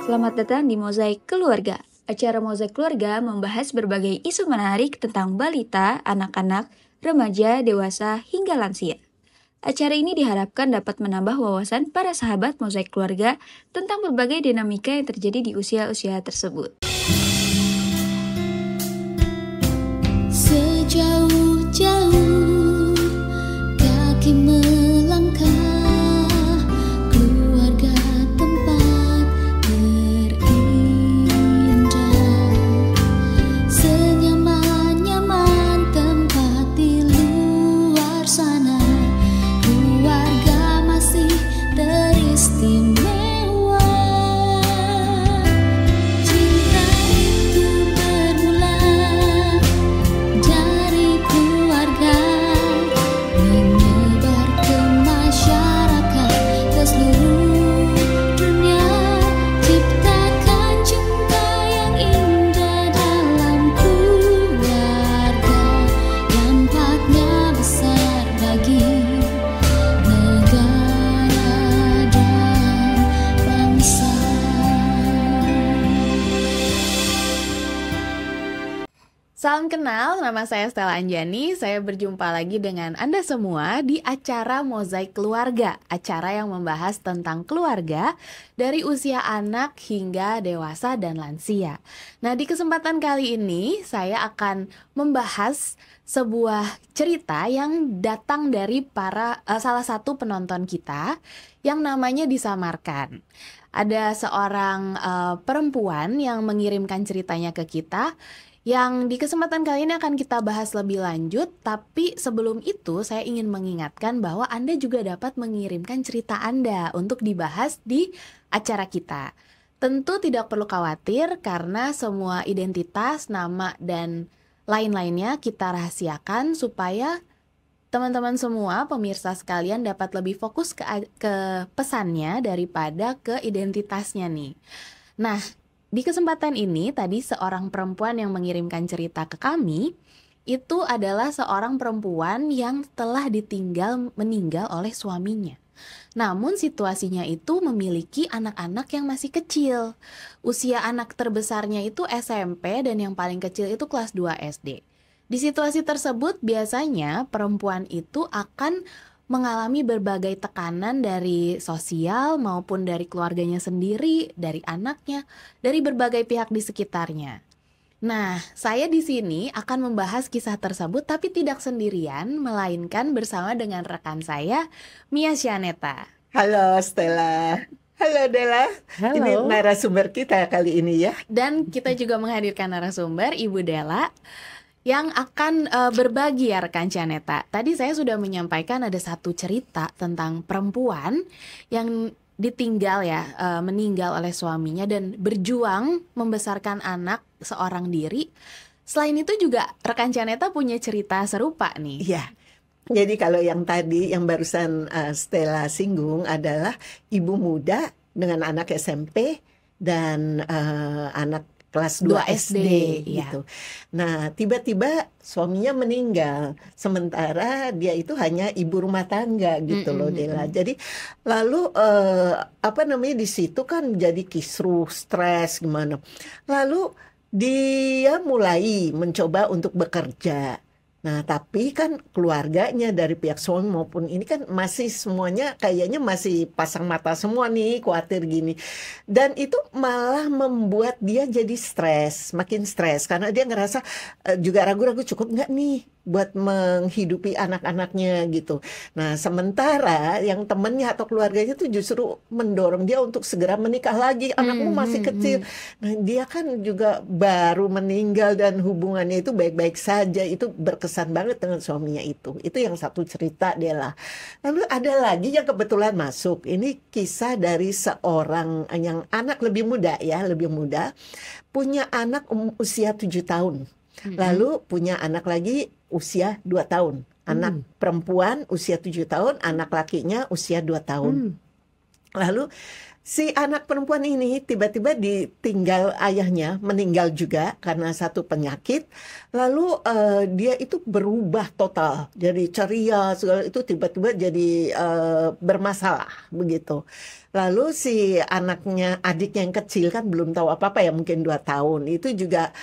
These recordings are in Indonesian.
Selamat datang di Mozaik Keluarga. Acara Mozaik Keluarga membahas berbagai isu menarik tentang balita, anak-anak, remaja, dewasa, hingga lansia. Acara ini diharapkan dapat menambah wawasan para sahabat Mozaik Keluarga tentang berbagai dinamika yang terjadi di usia-usia tersebut. Sejauh-jauh kaki melangkah, keluarga tempat terindah, senyaman-nyaman tempat di luar sana, keluarga masih teristimewa. Cinta itu bermula dari keluarga, menyebar ke masyarakat, ke seluruh dunia. Ciptakan cinta yang indah dalam keluarga, dampaknya besar bagi negara dan bangsa. Salam kenal, nama saya Stella Anjani. Saya berjumpa lagi dengan Anda semua di acara Mozaik Keluarga, acara yang membahas tentang keluarga dari usia anak hingga dewasa dan lansia. Nah, di kesempatan kali ini saya akan membahas sebuah cerita yang datang dari salah satu penonton kita yang namanya disamarkan. Ada seorang perempuan yang mengirimkan ceritanya ke kita, yang di kesempatan kali ini akan kita bahas lebih lanjut. Tapi sebelum itu saya ingin mengingatkan bahwa Anda juga dapat mengirimkan cerita Anda untuk dibahas di acara kita. Tentu tidak perlu khawatir karena semua identitas, nama, dan lain-lainnya kita rahasiakan supaya teman-teman semua, pemirsa sekalian, dapat lebih fokus ke pesannya daripada ke identitasnya nih. Nah, di kesempatan ini, tadi seorang perempuan yang mengirimkan cerita ke kami, itu adalah seorang perempuan yang telah meninggal oleh suaminya. Namun situasinya itu memiliki anak-anak yang masih kecil. Usia anak terbesarnya itu SMP dan yang paling kecil itu kelas 2 SD. Di situasi tersebut biasanya perempuan itu akan mengalami berbagai tekanan dari sosial maupun dari keluarganya sendiri, dari anaknya, dari berbagai pihak di sekitarnya. Nah, saya di sini akan membahas kisah tersebut tapi tidak sendirian, melainkan bersama dengan rekan saya, Mia Syaneta. Halo Stella. Halo Della. Halo. Ini narasumber kita kali ini ya. Dan kita juga menghadirkan narasumber, Ibu Della, yang akan berbagi ya rekan Syaneta. Tadi saya sudah menyampaikan ada satu cerita tentang perempuan yang meninggal oleh suaminya dan berjuang membesarkan anak seorang diri. Selain itu juga rekan Syaneta punya cerita serupa nih. Iya. Jadi kalau yang tadi yang barusan Stella singgung adalah ibu muda dengan anak SMP dan anak kelas 2 SD gitu. Nah, tiba-tiba suaminya meninggal, sementara dia itu hanya ibu rumah tangga gitu loh, Della. Jadi lalu di situ kan jadi kisruh, stres gimana. Lalu dia mulai mencoba untuk bekerja. Nah, tapi kan keluarganya dari pihak suami maupun ini kan masih semuanya kayaknya masih pasang mata semua nih, khawatir gini. Dan itu malah membuat dia jadi makin stres. Karena dia ngerasa juga ragu-ragu cukup nggak nih buat menghidupi anak-anaknya gitu. Nah, sementara yang temennya atau keluarganya tuh justru mendorong dia untuk segera menikah lagi. Anakmu masih kecil. Nah, dia kan juga baru meninggal dan hubungannya itu baik-baik saja. Itu berkesan banget dengan suaminya itu. Itu yang satu cerita dia lah. Lalu ada lagi yang kebetulan masuk. Ini kisah dari seorang yang anak lebih muda, punya anak usia 7 tahun. Lalu punya anak lagi usia 2 tahun. Anak perempuan usia 7 tahun, anak lakinya usia 2 tahun. Lalu Si anak perempuan ini tiba-tiba ditinggal ayahnya, meninggal juga karena satu penyakit. Lalu dia itu berubah total, jadi ceria, segala itu tiba-tiba jadi bermasalah begitu. Lalu si adiknya yang kecil kan belum tahu apa-apa ya, mungkin 2 tahun. Itu juga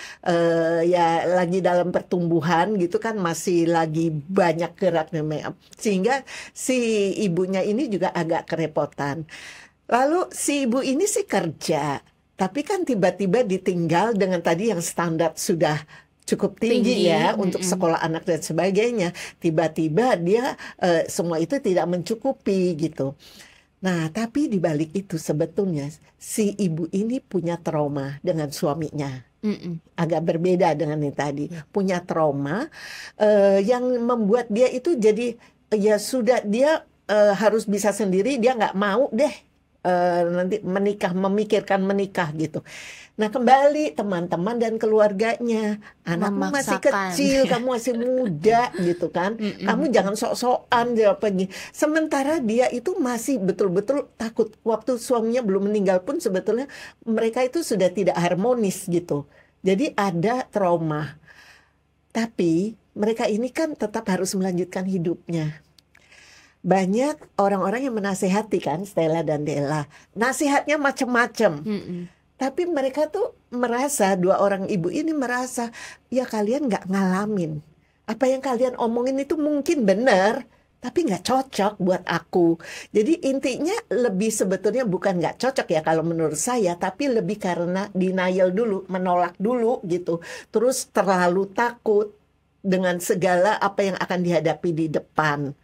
ya lagi dalam pertumbuhan gitu kan, masih lagi banyak geraknya. Sehingga si ibunya ini juga agak kerepotan. Lalu si ibu ini sih kerja, tapi kan tiba-tiba ditinggal dengan tadi yang standar sudah cukup tinggi ya untuk sekolah anak dan sebagainya. Tiba-tiba dia semua itu tidak mencukupi gitu. Nah, tapi di balik itu sebetulnya si ibu ini punya trauma dengan suaminya. Agak berbeda dengan yang tadi. Punya trauma yang membuat dia itu jadi ya sudah dia harus bisa sendiri, dia nggak mau deh nanti memikirkan menikah gitu. Nah, kembali teman-teman dan keluarganya, anakmu masih kecil, kamu masih muda gitu kan, kamu jangan sok-sokan apa. Sementara dia itu masih betul-betul takut. Waktu suaminya belum meninggal pun sebetulnya mereka itu sudah tidak harmonis gitu. Jadi ada trauma. Tapi mereka ini kan tetap harus melanjutkan hidupnya. Banyak orang-orang yang menasehati kan Stella dan Della. Nasihatnya macam-macam. Tapi mereka tuh merasa, 2 orang ibu ini merasa, ya kalian nggak ngalamin. Apa yang kalian omongin itu mungkin benar, tapi nggak cocok buat aku. Jadi intinya lebih sebetulnya bukan nggak cocok ya kalau menurut saya, tapi lebih karena denial dulu, menolak dulu gitu. Terus terlalu takut dengan segala apa yang akan dihadapi di depan.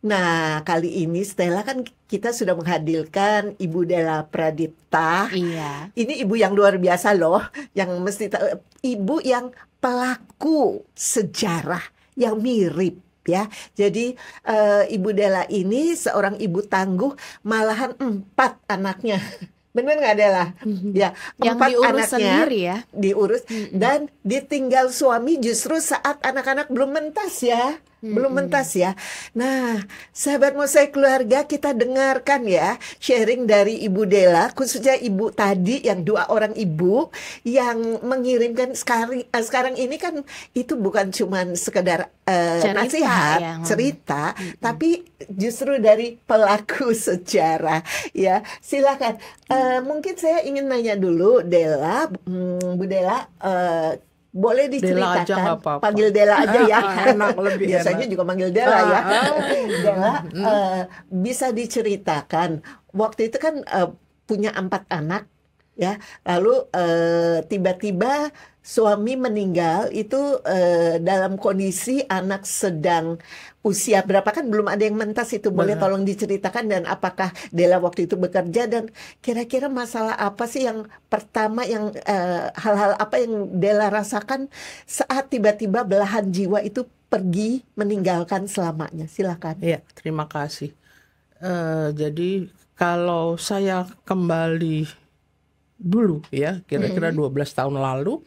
Nah, kali ini Stella kan kita sudah menghadirkan Ibu Della Pradipta. Iya. Ini ibu yang luar biasa loh, yang mesti ibu yang pelaku sejarah yang mirip ya. Jadi Ibu Della ini seorang ibu tangguh, malahan 4 anaknya. Benar nggak Della? Ya, Yang 4 diurus anaknya sendiri ya. diurus dan ditinggal suami justru saat anak-anak belum mentas ya. Belum mentas ya. Nah, sahabat Mosaik Keluarga, kita dengarkan ya sharing dari Ibu Della, khususnya ibu tadi yang 2 orang ibu yang mengirimkan sekarang ini kan itu bukan cuma sekedar nasihat, cerita, tapi justru dari pelaku sejarah ya. Silakan. Mungkin saya ingin nanya dulu Della, Bu Della, boleh diceritakan, Della aja nggak apa-apa. panggil Della aja ya. Enak, lebih Biasanya enak. juga manggil Della ya. Della, bisa diceritakan waktu itu kan punya 4 anak ya, lalu tiba-tiba suami meninggal itu dalam kondisi anak sedang usia berapa, kan belum ada yang mentas itu. Boleh Benar. tolong diceritakan, dan apakah Della waktu itu bekerja, dan kira-kira masalah apa sih yang pertama, yang hal-hal apa yang Della rasakan saat tiba-tiba belahan jiwa itu pergi meninggalkan selamanya. Silakan. Iya, terima kasih. Jadi kalau saya kembali dulu ya, kira-kira 12 tahun lalu,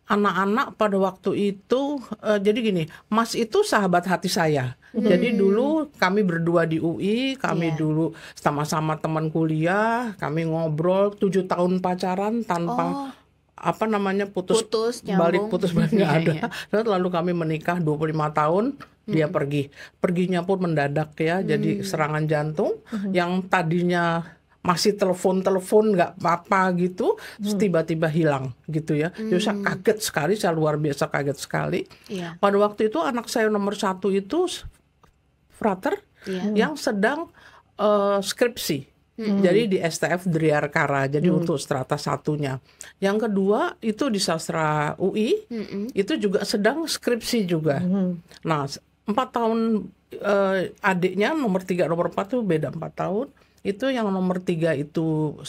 anak-anak pada waktu itu, jadi gini, Mas itu sahabat hati saya. Jadi dulu kami berdua di UI, kami dulu sama-sama teman kuliah, kami ngobrol 7 tahun pacaran tanpa apa namanya putus balik nggak ada. Lalu kami menikah 25 tahun, dia perginya pun mendadak ya, jadi serangan jantung yang tadinya masih telepon nggak apa-apa gitu, terus tiba-tiba hilang gitu ya. Jadi saya kaget sekali, saya luar biasa kaget sekali. Pada waktu itu anak saya nomor 1 itu frater yang sedang skripsi. Jadi di STF Driarkara, jadi untuk strata 1-nya. Yang kedua itu di sastra UI, itu juga sedang skripsi juga. Nah, 4 tahun adiknya nomor 3 nomor 4 itu beda 4 tahun. Itu yang nomor 3 itu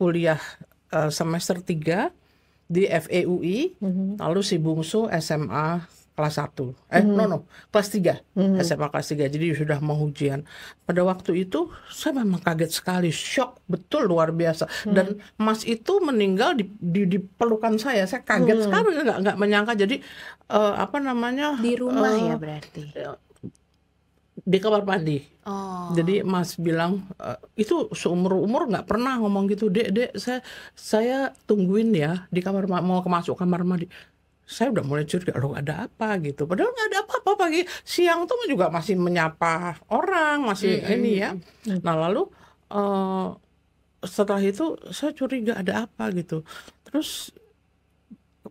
kuliah semester 3 di FEUI, lalu si bungsu SMA kelas 1. Kelas 3. SMA kelas 3. Jadi sudah mau ujian. Pada waktu itu saya memang kaget sekali, shock betul, luar biasa. Dan Mas itu meninggal di pelukan saya. Saya kaget sekali, nggak menyangka. Jadi apa namanya? Di rumah ya berarti. di kamar mandi. Oh. Jadi Mas bilang itu seumur-umur nggak pernah ngomong gitu, dek saya tungguin ya di kamar mau masuk kamar mandi. Saya udah mulai curiga, loh ada apa gitu. Padahal nggak ada apa-apa, pagi siang tuh juga masih menyapa orang, masih ini ya. Nah lalu setelah itu saya curiga ada apa gitu. Terus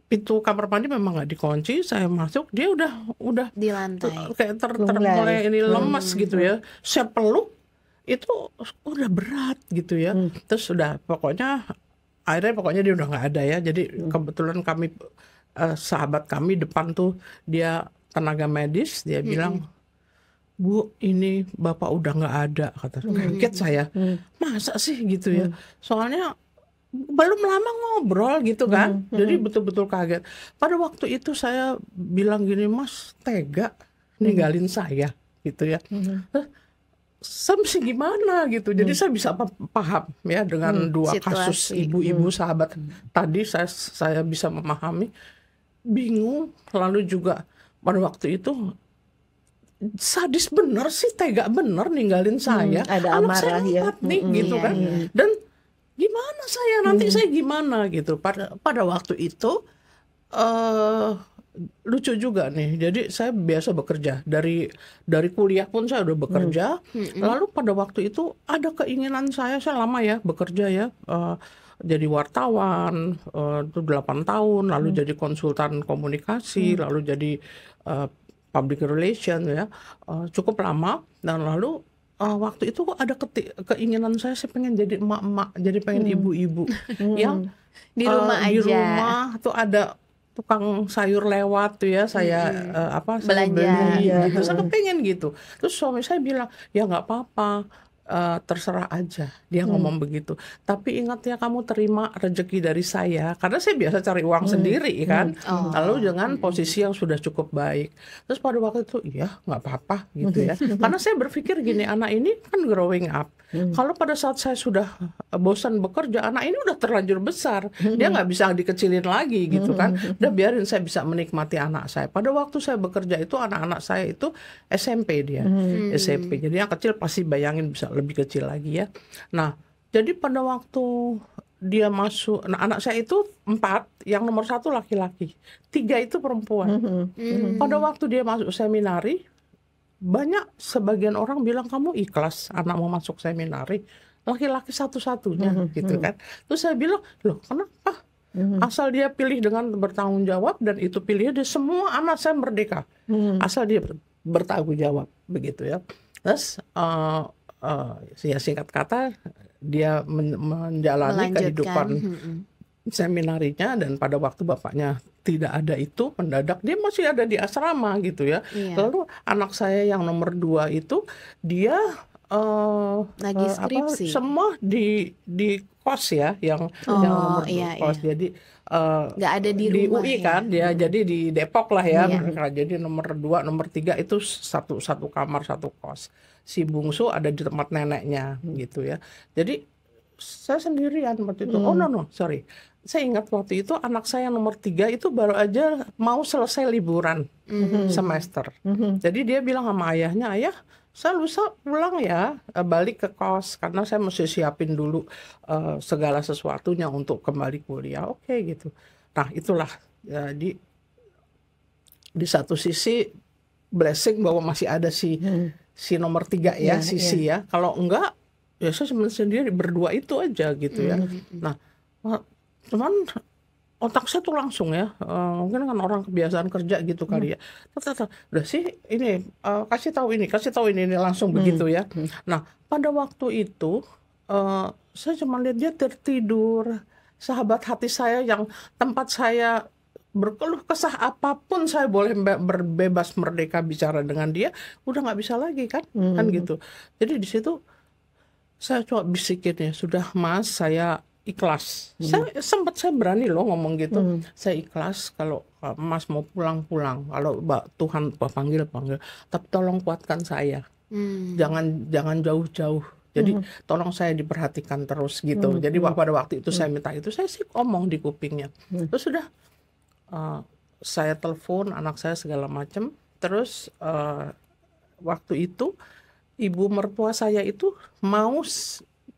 pintu kamar mandi memang nggak dikunci, saya masuk, dia udah Di lantai. kayak Mulai. mulai ini lemas gitu ya. Saya peluk itu udah berat gitu ya. Terus udah pokoknya dia udah nggak ada ya. Jadi kebetulan kami sahabat kami depan tuh dia tenaga medis, dia bilang, Bu, ini bapak udah nggak ada, kata. Kaget saya, masa sih gitu ya? Soalnya belum lama ngobrol gitu kan, jadi betul-betul kaget. Pada waktu itu saya bilang gini, Mas tega ninggalin saya gitu ya. Saya mesti gimana gitu. Jadi saya bisa paham ya dengan dua kasus Situasi. ibu-ibu sahabat tadi, saya bisa memahami. Bingung, lalu juga pada waktu itu sadis bener sih, tega bener ninggalin saya. ada Anak saya amarah ya. 4 nih gitu Iya, kan. Dan gimana saya nanti saya gimana gitu. Pada waktu itu lucu juga nih. Jadi saya biasa bekerja dari kuliah pun saya udah bekerja. Lalu pada waktu itu ada keinginan saya lama ya bekerja ya. Jadi wartawan itu 8 tahun, lalu jadi konsultan komunikasi, lalu jadi public relation ya, cukup lama. Dan lalu waktu itu kok ada keinginan saya pengen jadi emak-emak, jadi pengen ibu-ibu yang Di rumah di aja. rumah tuh ada tukang sayur lewat tuh ya, saya saya Belanja. beli gitu, saya kepengen gitu. Terus suami saya bilang, ya nggak apa-apa, terserah aja. Dia ngomong begitu. Tapi ingat ya, kamu terima rezeki dari saya, karena saya biasa cari uang sendiri kan. Lalu dengan posisi yang sudah cukup baik. Terus pada waktu itu, iya nggak apa-apa gitu ya. Karena saya berpikir gini, anak ini kan growing up. Kalau pada saat saya sudah bosan bekerja, anak ini udah terlanjur besar, dia nggak bisa dikecilin lagi gitu kan. Udah biarin saya bisa menikmati anak saya. Pada waktu saya bekerja itu, anak-anak saya itu SMP dia, SMP. Jadi yang kecil pasti bayangin bisa lebih kecil lagi ya. Nah, jadi pada waktu dia masuk, nah anak saya itu 4, yang nomor 1 laki-laki, 3 itu perempuan. Pada waktu dia masuk seminari, banyak sebagian orang bilang, kamu ikhlas anak mau masuk seminari, laki-laki satu-satunya gitu kan. Terus saya bilang, loh kenapa? Asal dia pilih dengan bertanggung jawab, dan itu pilihnya dia, semua anak saya merdeka, asal dia bertanggung jawab begitu ya. Terus ya singkat kata, dia menjalani kehidupan seminarinya, dan pada waktu bapaknya tidak ada itu, mendadak dia masih ada di asrama gitu ya. Lalu anak saya yang nomor 2 itu dia Lagi skripsi. semua di kos ya, yang nomor 2 iya, kos. Jadi nggak ada di di rumah UI ya. kan dia, jadi di Depok lah ya. Iya. Mereka. Jadi nomor 2, nomor 3 itu satu kamar, satu kos. Si bungsu ada di tempat neneknya gitu ya. Jadi saya sendirian waktu itu. Oh no, sorry. Saya ingat waktu itu anak saya nomor 3 itu baru aja mau selesai liburan semester. Jadi dia bilang sama ayahnya, ayah saya lusa pulang ya, balik ke kos, karena saya mesti siapin dulu segala sesuatunya untuk kembali kuliah. Oke gitu. Nah itulah, jadi di satu sisi blessing bahwa masih ada si nomor 3 ya, sisi ya. Kalau enggak, ya saya sendiri berdua itu aja gitu ya. Nah, cuman otak saya tuh langsung ya, mungkin kan orang kebiasaan kerja gitu kali ya. Udah sih ini, kasih tahu ini langsung begitu ya. Nah, pada waktu itu saya cuma lihat dia tertidur. Sahabat hati saya yang tempat saya berkeluh kesah apapun, saya boleh berbebas merdeka bicara dengan dia, udah nggak bisa lagi kan, kan gitu. Jadi di situ saya coba bisikin ya, sudah Mas, saya ikhlas. Saya berani loh ngomong gitu. Saya ikhlas kalau Mas mau pulang. Kalau Tuhan panggil. Tapi tolong kuatkan saya. Jangan jauh-jauh. Jadi tolong saya diperhatikan terus gitu. Jadi pada waktu itu saya minta itu, saya sih ngomong di kupingnya. Terus sudah saya telepon anak saya segala macam. Terus waktu itu ibu mertua saya itu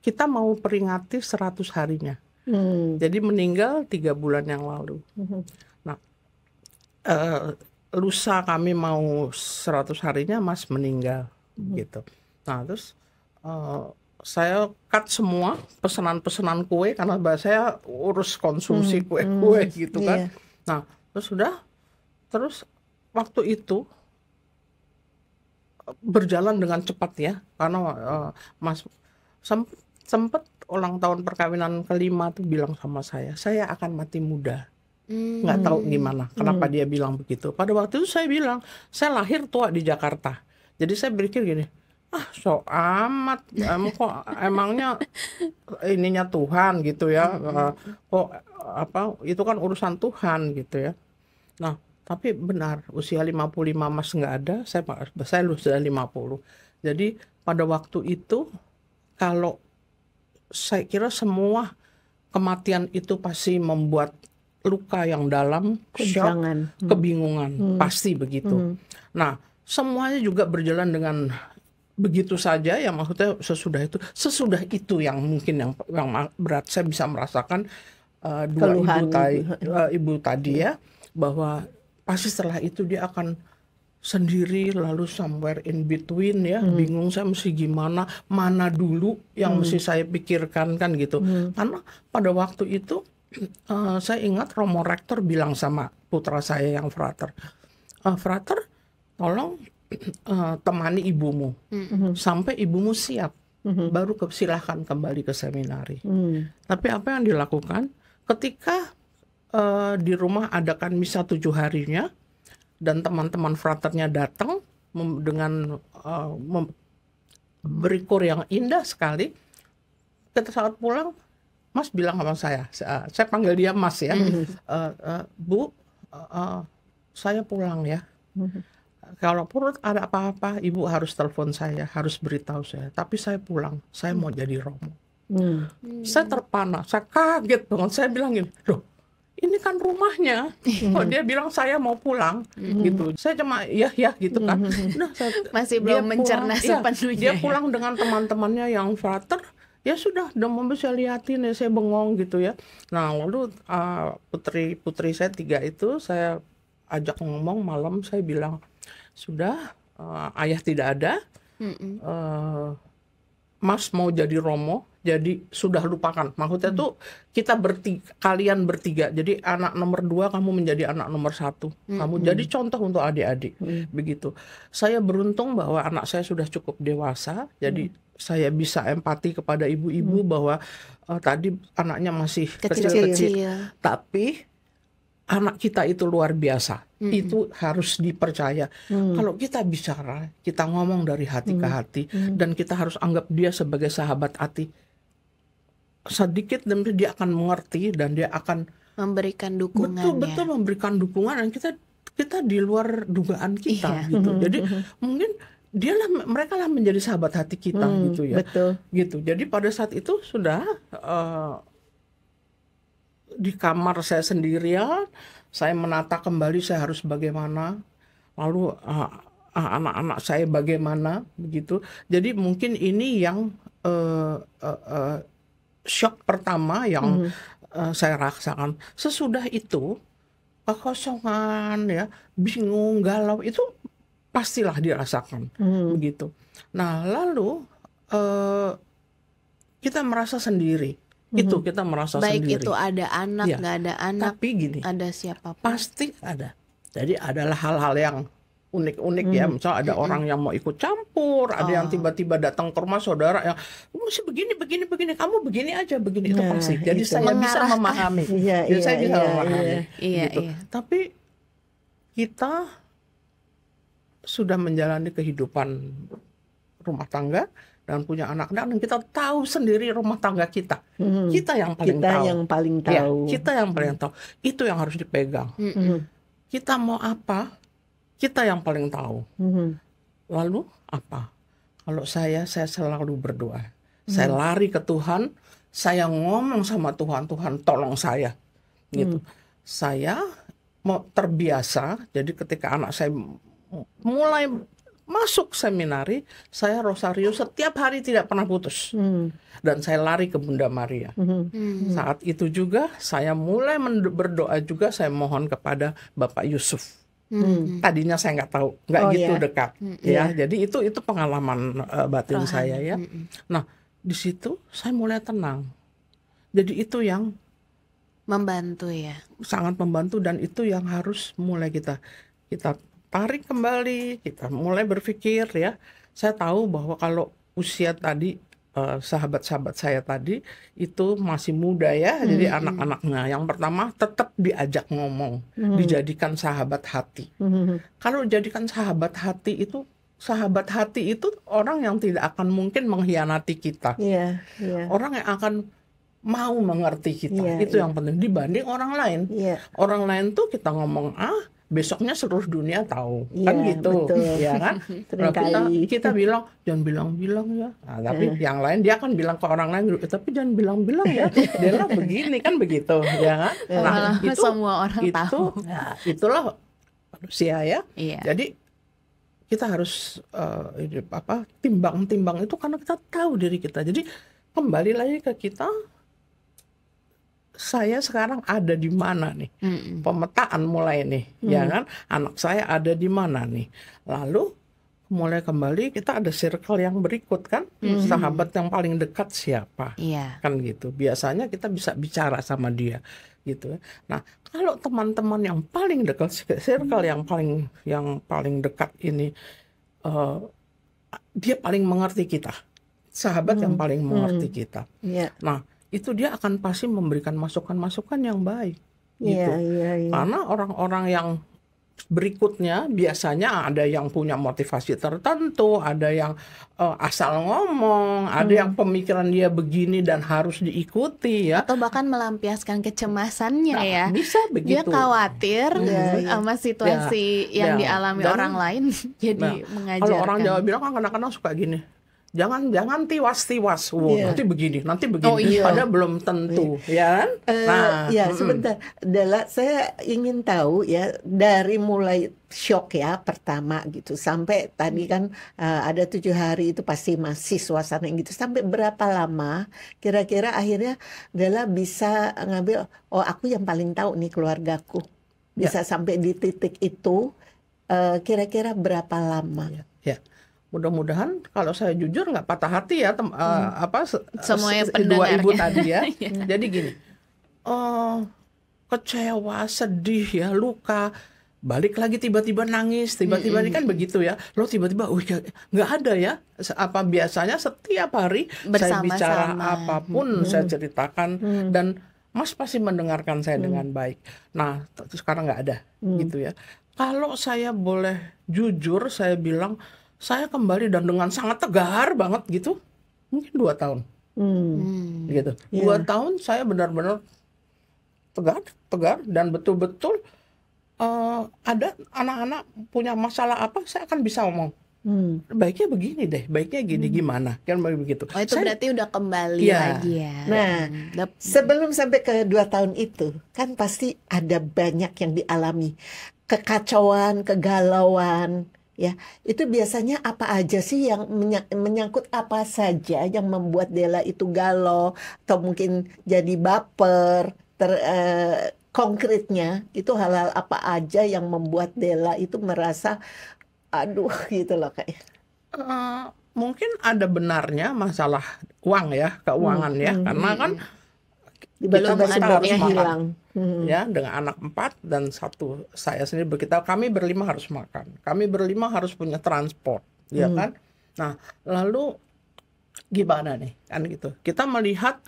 kita mau peringati 100 harinya. Jadi meninggal 3 bulan yang lalu. Nah, lusa kami mau 100 harinya Mas meninggal gitu. Nah, terus saya cut semua pesanan-pesanan kue karena saya urus konsumsi kue-kue gitu kan. Iya. Nah, terus waktu itu berjalan dengan cepat ya, karena Mas sempat ulang tahun perkawinan kelima tuh bilang sama saya akan mati muda. Nggak tahu gimana, kenapa dia bilang begitu. Pada waktu itu saya bilang, saya lahir tua di Jakarta. Jadi saya berpikir gini, so amat, kok emangnya ininya Tuhan gitu ya, kok itu kan urusan Tuhan gitu ya. Nah, tapi benar, usia 55 Mas nggak ada, saya sudah 50. Jadi pada waktu itu, kalau saya kira semua kematian itu pasti membuat luka yang dalam, shock, kebingungan, pasti begitu. Nah, semuanya juga berjalan dengan begitu saja, ya maksudnya sesudah itu yang mungkin yang berat. Saya bisa merasakan dua ibu tadi ya, bahwa pasti setelah itu dia akan sendiri, lalu somewhere in between ya, bingung saya mesti gimana, mana dulu yang mesti saya pikirkan kan gitu. Karena pada waktu itu saya ingat Romo Rektor bilang sama putra saya yang frater, frater tolong temani ibumu sampai ibumu siap, baru silahkan kembali ke seminari. Tapi apa yang dilakukan ketika di rumah adakan misa 7 harinya dan teman-teman fraternya datang dengan berikur yang indah sekali. Ketika saat pulang, Mas bilang sama saya panggil dia Mas ya, Bu, saya pulang ya. Kalau perut ada apa-apa, Ibu harus telepon saya, harus beritahu saya. Tapi saya pulang, saya mau jadi romo. Saya terpana, saya kaget banget. Saya bilang gini, loh, ini kan rumahnya. Kok dia bilang saya mau pulang gitu. Saya cuma ya gitu kan. Nah, masih belum mencerna sepenuhnya. Dia pulang dengan teman-temannya yang frater. Ya sudah, udah bisa liatin ya, saya bengong gitu ya. Nah, lalu putri saya 3 itu saya ajak ngomong malam, saya bilang, sudah, ayah tidak ada, Mas mau jadi romo, jadi sudah lupakan. Maksudnya tuh kita kalian bertiga, jadi anak nomor 2 kamu menjadi anak nomor 1. Kamu jadi contoh untuk adik-adik, begitu. Saya beruntung bahwa anak saya sudah cukup dewasa, jadi saya bisa empati kepada ibu-ibu bahwa tadi anaknya masih kecil-kecil, tapi anak kita itu luar biasa. Itu harus dipercaya. Kalau kita bicara, kita ngomong dari hati ke hati, dan kita harus anggap dia sebagai sahabat hati. Sedikit demi dia akan mengerti dan dia akan memberikan dukungan. Betul memberikan dukungan, dan kita di luar dugaan kita gitu. Jadi mungkin mereka lah menjadi sahabat hati kita gitu ya. Betul. Gitu. Jadi pada saat itu sudah di kamar saya sendirian, saya menata kembali saya harus bagaimana, lalu anak-anak saya bagaimana begitu. Jadi mungkin ini yang shock pertama yang saya rasakan. Sesudah itu kekosongan ya, bingung, galau itu pastilah dirasakan begitu. Nah, lalu kita merasa sendiri. Itu kita merasa baik sendiri. Baik itu ada anak, nggak ada anak, tapi gini, ada siapapun. Pasti ada. Jadi adalah hal-hal yang unik-unik ya. Misalnya ada orang yang mau ikut campur, ada yang tiba-tiba datang ke rumah saudara yang mesti begini, kamu begini aja, begini. Itu pasti. Jadi saya bisa memahami. Saya bisa memahami. Gitu. Tapi kita sudah menjalani kehidupan rumah tangga dan punya anak-anak, dan kita tahu sendiri rumah tangga kita. Kita yang paling tahu. Ya, kita yang paling tahu. Itu yang harus dipegang. Kita mau apa? Kita yang paling tahu. Lalu apa? Kalau saya selalu berdoa. Saya lari ke Tuhan. Saya ngomong sama Tuhan, Tuhan tolong saya. Gitu. Saya mau terbiasa. Jadi ketika anak saya mulai masuk seminari, saya rosario setiap hari tidak pernah putus. Dan saya lari ke Bunda Maria. Saat itu juga saya mulai berdoa juga, saya mohon kepada Bapak Yusuf. Tadinya saya nggak tahu, nggak gitu dekat. Ya, jadi itu pengalaman batin saya ya. Nah, di situ saya mulai tenang. Jadi itu yang Membantu ya. sangat membantu, dan itu yang harus mulai kita tarik kembali, kita mulai berpikir ya. Saya tahu bahwa kalau usia tadi sahabat-sahabat saya tadi itu masih muda ya, jadi anak-anaknya yang pertama tetap diajak ngomong, dijadikan sahabat hati. Kalau jadikan sahabat hati itu orang yang tidak akan mungkin mengkhianati kita. Orang yang akan mau mengerti kita. Itu yang penting dibanding orang lain. Orang lain tuh kita ngomong besoknya seluruh dunia tahu, kan gitu, ya kan? Kita bilang jangan bilang-bilang ya. Nah, tapi yang lain dia akan bilang ke orang lain, tapi jangan bilang-bilang ya. Dia lah begini, kan begitu, ya kan? Nah, itu semua orang tahu. Nah, itulah manusia ya. Jadi kita harus timbang-timbang itu karena kita tahu diri kita. Jadi kembali lagi ke kita. Saya sekarang ada di mana nih? Pemetaan mulai nih, ya kan? Anak saya ada di mana nih? Lalu mulai kembali kita ada circle yang berikut kan? Sahabat yang paling dekat siapa? Kan gitu. Biasanya kita bisa bicara sama dia gitu. Nah, kalau teman-teman yang paling dekat, circle yang paling dekat ini dia paling mengerti kita. Sahabat yang paling mengerti kita. Nah, itu dia akan pasti memberikan masukan-masukan yang baik gitu. Karena orang-orang yang berikutnya biasanya ada yang punya motivasi tertentu, ada yang asal ngomong, ada yang pemikiran dia begini dan harus diikuti ya. Atau bahkan melampiaskan kecemasannya ya. Bisa begitu. Dia khawatir sama situasi yang dialami orang lain, jadi mengajarkan. Kalau orang Jawa bilang kan kadang-kadang suka gini. Jangan tiwas-tiwas, nanti begini. Padahal belum tentu, ya kan? Sebentar, Dela, saya ingin tahu ya, dari mulai shock ya pertama gitu, sampai tadi kan ada 7 hari itu pasti masih suasana yang gitu. Sampai berapa lama kira-kira akhirnya Dela bisa ngambil, aku yang paling tahu nih keluargaku. Bisa sampai di titik itu, kira-kira berapa lama? Mudah-mudahan kalau saya jujur nggak patah hati ya semuanya dua ibu pendengarnya. tadi ya. Jadi gini, kecewa, sedih ya, luka, balik lagi tiba-tiba nangis, tiba-tiba ini kan begitu ya. Lo tiba-tiba, nggak ada ya. Biasanya setiap hari saya bicara apapun saya ceritakan dan Mas pasti mendengarkan saya dengan baik. Nah, sekarang nggak ada gitu ya. Kalau saya boleh jujur, saya bilang saya kembali dan dengan sangat tegar banget gitu, mungkin 2 tahun, gitu. 2 tahun saya benar-benar tegar dan betul-betul ada anak-anak punya masalah apa, saya akan bisa ngomong. Baiknya begini deh, baiknya gini gimana, kan begitu. Itu berarti udah kembali lagi ya. Nah, sebelum sampai ke 2 tahun itu, kan pasti ada banyak yang dialami, kekacauan, kegalauan. Ya, itu biasanya apa aja sih yang menyangkut apa saja yang membuat Dela itu galau atau mungkin jadi baper? Konkretnya itu hal-hal apa aja yang membuat Dela itu merasa aduh gitu loh kayak. Mungkin ada benarnya masalah uang ya, keuangan ya, karena kan tiba-tiba harus makan. Hilang. Ya, dengan anak 4 dan 1 saya sendiri, kami berlima harus makan, kami berlima harus punya transport, ya kan? Nah, lalu gimana nih, kan gitu. Kita melihat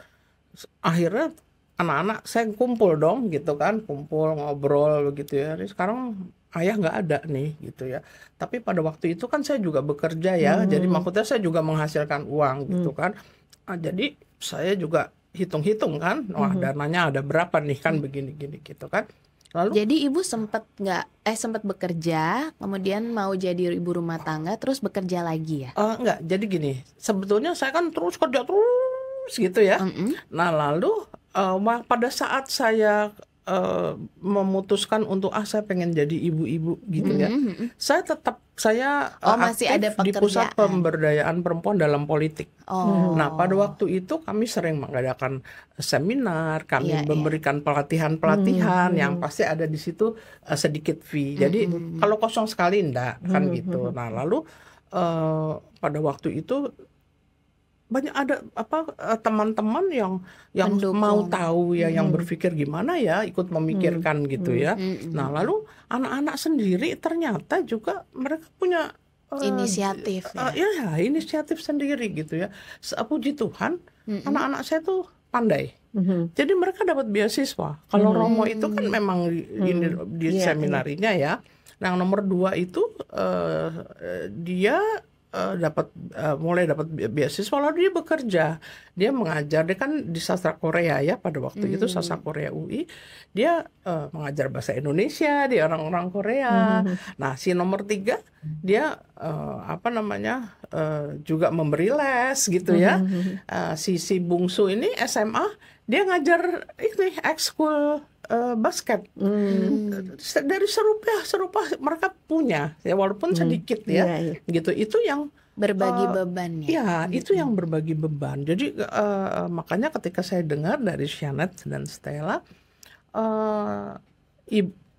akhirnya anak-anak saya kumpul dong, gitu kan, kumpul ngobrol begitu ya. Sekarang ayah nggak ada nih, gitu ya. Tapi pada waktu itu kan saya juga bekerja ya, jadi maksudnya saya juga menghasilkan uang, gitu kan. Nah, jadi saya juga hitung-hitung kan, wah dananya ada berapa nih kan, begini-gini gitu kan. Lalu jadi ibu sempat bekerja, kemudian mau jadi ibu rumah tangga, terus bekerja lagi ya? Enggak, jadi gini, sebetulnya saya kan terus kerja terus gitu ya. Nah lalu pada saat saya memutuskan untuk saya pengen jadi ibu-ibu gitu ya. Saya tetap masih ada aktif di pusat pekerjaan. pemberdayaan perempuan dalam politik. Nah, pada waktu itu kami sering mengadakan seminar, kami Iya, memberikan pelatihan-pelatihan yang pasti ada di situ sedikit fee. Jadi kalau kosong sekali enggak kan gitu. Nah, lalu pada waktu itu banyak ada teman-teman yang Mendukung. mau tahu ya, yang berpikir gimana ya ikut memikirkan gitu ya. Nah, lalu anak-anak sendiri ternyata juga mereka punya Inisiatif ya. inisiatif sendiri gitu ya. Puji Tuhan, anak-anak saya tuh pandai. Jadi mereka dapat beasiswa. Kalau Romo itu kan memang ini di seminarinya ya. Nah, yang nomor 2 itu dia mulai dapat beasiswa, lalu dia bekerja, dia mengajar, dia kan di sastra Korea ya pada waktu itu, sastra Korea UI, dia mengajar bahasa Indonesia, dia orang-orang Korea. Nah, si nomor 3 dia juga memberi les gitu ya. Si bungsu ini SMA, dia ngajar ini ekskul basket. Dari serupa mereka punya ya, walaupun sedikit ya. Gitu, itu yang Berbagi beban ya. ya, itu yang berbagi beban. Jadi makanya ketika saya dengar dari Shanet dan Stella,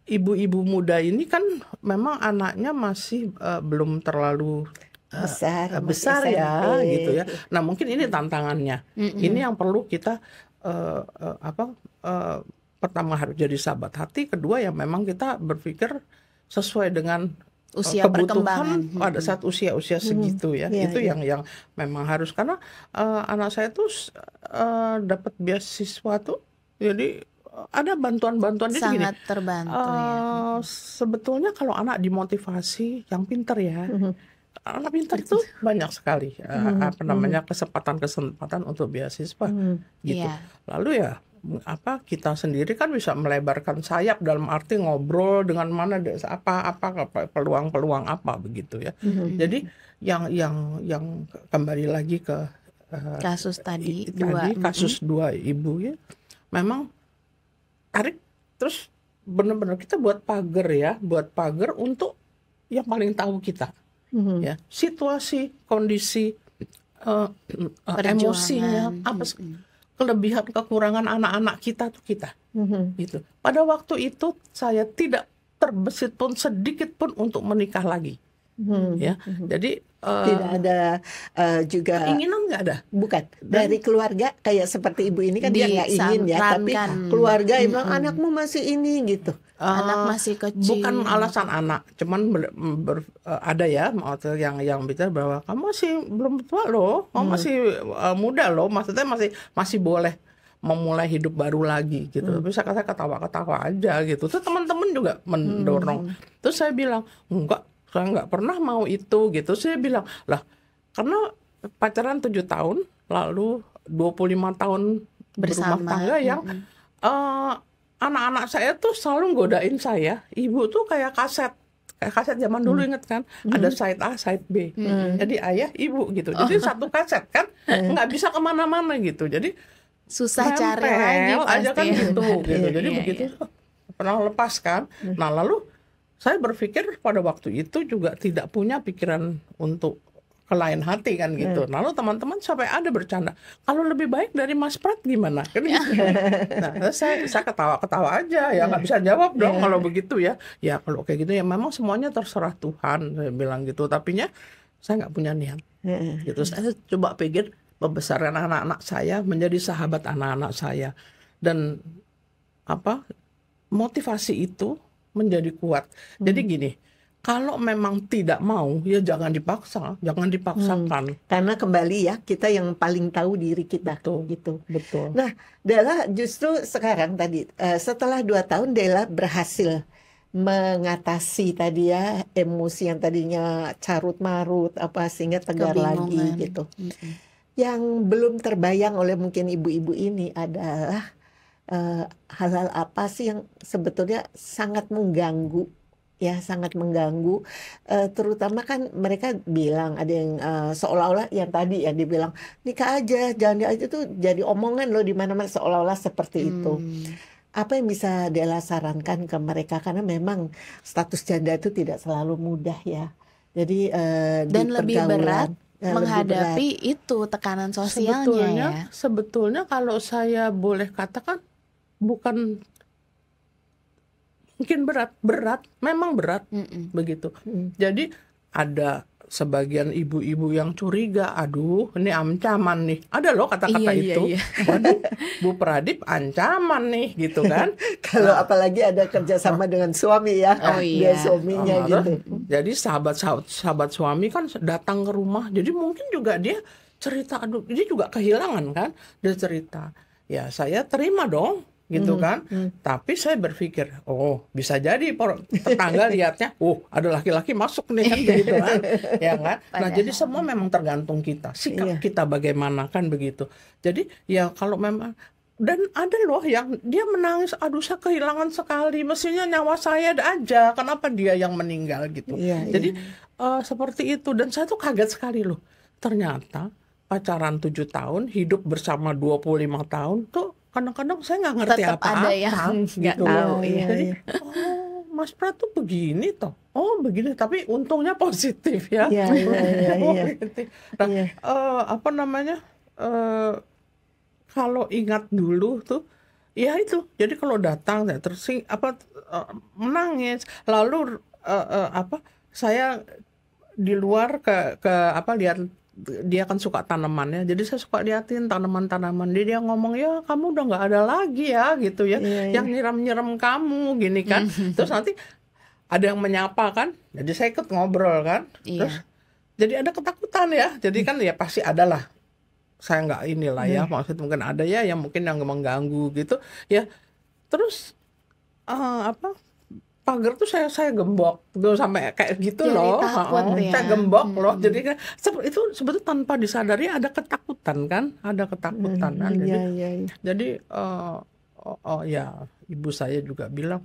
ibu-ibu muda ini kan memang anaknya masih belum terlalu besar ya SMP. gitu ya. Nah, mungkin ini tantangannya. Ini yang perlu kita pertama harus jadi sahabat hati, kedua ya memang kita berpikir sesuai dengan Usia kebutuhan perkembangan. pada saat usia segitu ya. Itu yang memang harus, karena anak saya tuh dapat beasiswa tuh, jadi ada bantuan-bantuan. Jadi gini, Sangat terbantu ya. sebetulnya kalau anak dimotivasi, yang pintar ya, anak pintar itu banyak sekali kesempatan untuk beasiswa gitu. Iya. Lalu ya kita sendiri kan bisa melebarkan sayap, dalam arti ngobrol dengan mana peluang-peluang apa begitu ya. Jadi yang kembali lagi ke Kasus tadi kasus 2 ibu ya, memang tarik terus benar-benar kita buat pagar untuk yang paling tahu kita ya, situasi, kondisi, emosinya, apa kelebihan kekurangan anak-anak kita gitu. Pada waktu itu saya tidak terbesit pun sedikit pun untuk menikah lagi ya. Jadi Tidak ada juga keinginan nggak ada. bukan dari keluarga kayak seperti ibu ini kan dia nggak ingin ya, tapi Disarankan. keluarga yang bilang anakmu masih ini gitu. Anak masih kecil. Bukan alasan anak, cuman ada ya yang bicara bahwa kamu masih belum tua loh, kamu masih muda loh, maksudnya masih boleh memulai hidup baru lagi gitu. Tapi saya ketawa-ketawa aja gitu. Terus teman-teman juga mendorong. Terus saya bilang, enggak, saya nggak pernah mau itu gitu. Saya bilang, lah karena pacaran 7 tahun, lalu 25 tahun berumah Bersama. tangga yang anak-anak saya tuh selalu godain saya. Ibu tuh kayak kaset zaman dulu, inget kan? Ada side A, side B. Jadi ayah, ibu gitu. Jadi satu kaset kan, nggak bisa kemana-mana gitu. Jadi Susah cari lagi nempel pasti. aja kan gitu. Jadi Iya, begitu pernah lepas kan. Nah, lalu saya berpikir pada waktu itu juga tidak punya pikiran untuk ke lain hati kan gitu. Lalu teman-teman sampai ada bercanda, kalau lebih baik dari Mas Prat gimana? Kan gitu. Nah, saya ketawa-ketawa aja ya, nggak bisa jawab dong kalau begitu ya. Ya kalau kayak gitu ya memang semuanya terserah Tuhan, saya bilang gitu. Tapinya saya nggak punya niat. Gitu. Saya coba pikir membesarkan anak-anak saya, menjadi sahabat anak-anak saya, dan motivasi itu menjadi kuat. Jadi gini, kalau memang tidak mau ya jangan dipaksakan. Karena kembali ya, kita yang paling tahu diri kita gitu. Betul. Nah, Della justru sekarang tadi setelah 2 tahun Della berhasil mengatasi tadi ya emosi yang tadinya carut marut sehingga tegar lagi Kebingungan. gitu. Yang belum terbayang oleh mungkin ibu-ibu ini adalah hal-hal apa sih yang sebetulnya sangat mengganggu ya, sangat mengganggu, terutama kan mereka bilang ada yang seolah-olah yang tadi ya dibilang nikah aja, jangan aja, tuh jadi omongan loh di mana-mana seolah-olah seperti itu. apa yang bisa Della sarankan ke mereka, karena memang status janda itu tidak selalu mudah ya. Jadi Dan di lebih berat pergaulan lebih berat. menghadapi itu tekanan sosialnya ya. Sebetulnya kalau saya boleh katakan bukan mungkin berat, memang berat begitu. Jadi ada sebagian ibu-ibu yang curiga, aduh ini ancaman nih. Ada loh kata-kata Iya, itu. iya. Waduh, Bu Pradip ancaman nih gitu kan. Kalau apalagi ada kerjasama dengan suami ya, Oh, dia iya. suaminya gitu. Jadi sahabat suami kan datang ke rumah. Jadi mungkin juga dia cerita, aduh dia juga kehilangan kan. Dia cerita, ya saya terima dong gitu kan. Tapi saya berpikir, oh bisa jadi tetangga lihatnya, oh ada laki-laki masuk nih kan begitu kan. Ya kan. Nah jadi semua memang tergantung kita, sikap kita bagaimana kan begitu. Jadi ya kalau memang, dan ada loh yang dia menangis, aduh saya kehilangan sekali, mestinya nyawa saya aja, kenapa dia yang meninggal gitu. Jadi seperti itu, dan saya tuh kaget sekali loh, ternyata pacaran 7 tahun, hidup bersama 25 tahun tuh kadang-kadang saya nggak ngerti Tetap apa-apa ada yang nggak gitu. tahu, Jadi Mas Prat tuh begini toh, oh begini, tapi untungnya positif ya. Iya. Positif. Nah, apa namanya, kalau ingat dulu tuh, ya itu. Jadi kalau datang ya terus menangis, lalu apa, saya di luar ke apa, lihat dia kan suka tanamannya, jadi saya suka liatin tanaman-tanaman dia ngomong, ya kamu udah nggak ada lagi ya gitu ya, yang nyiram-nyiram kamu gini kan. Terus nanti ada yang menyapa kan, jadi saya ikut ngobrol kan. Terus jadi ada ketakutan ya, jadi kan ya pasti ada lah, saya nggak inilah ya, maksud mungkin ada ya yang mungkin yang mengganggu gitu ya. Terus apa, pagar tuh saya gembok tuh sampai kayak gitu. Jadi loh, saya gembok loh. Jadi kan itu sebetulnya tanpa disadari ada ketakutan kan, ada ketakutan kan. Jadi ya ibu saya juga bilang,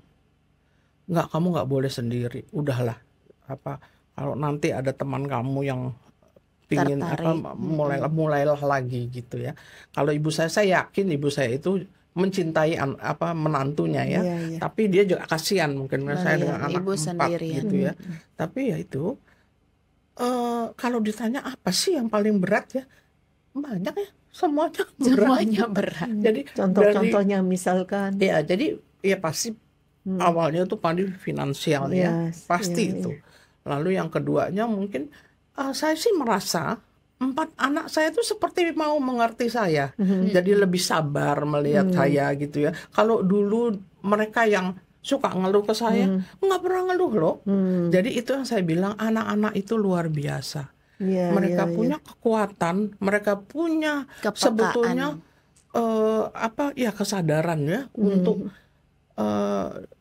kamu nggak boleh sendiri, udahlah, apa kalau nanti ada teman kamu yang pingin apa, mulailah lagi gitu ya. Kalau ibu saya yakin ibu saya itu mencintai apa menantunya ya, tapi dia juga kasihan mungkin saya dengan anak ibu 4 sendirian gitu ya. Tapi ya itu kalau ditanya apa sih yang paling berat ya, banyak ya, semuanya berat. Jadi contoh-contohnya misalkan ya, jadi ya pasti awalnya tuh pasti finansial ya, pasti itu. Lalu yang keduanya mungkin saya sih merasa 4 anak saya itu seperti mau mengerti saya, jadi lebih sabar melihat saya gitu ya. Kalau dulu mereka yang suka ngeluh ke saya, nggak pernah ngeluh loh. Jadi itu yang saya bilang, anak-anak itu luar biasa. Mereka punya kekuatan, mereka punya kepekaan, sebetulnya apa ya, kesadaran ya untuk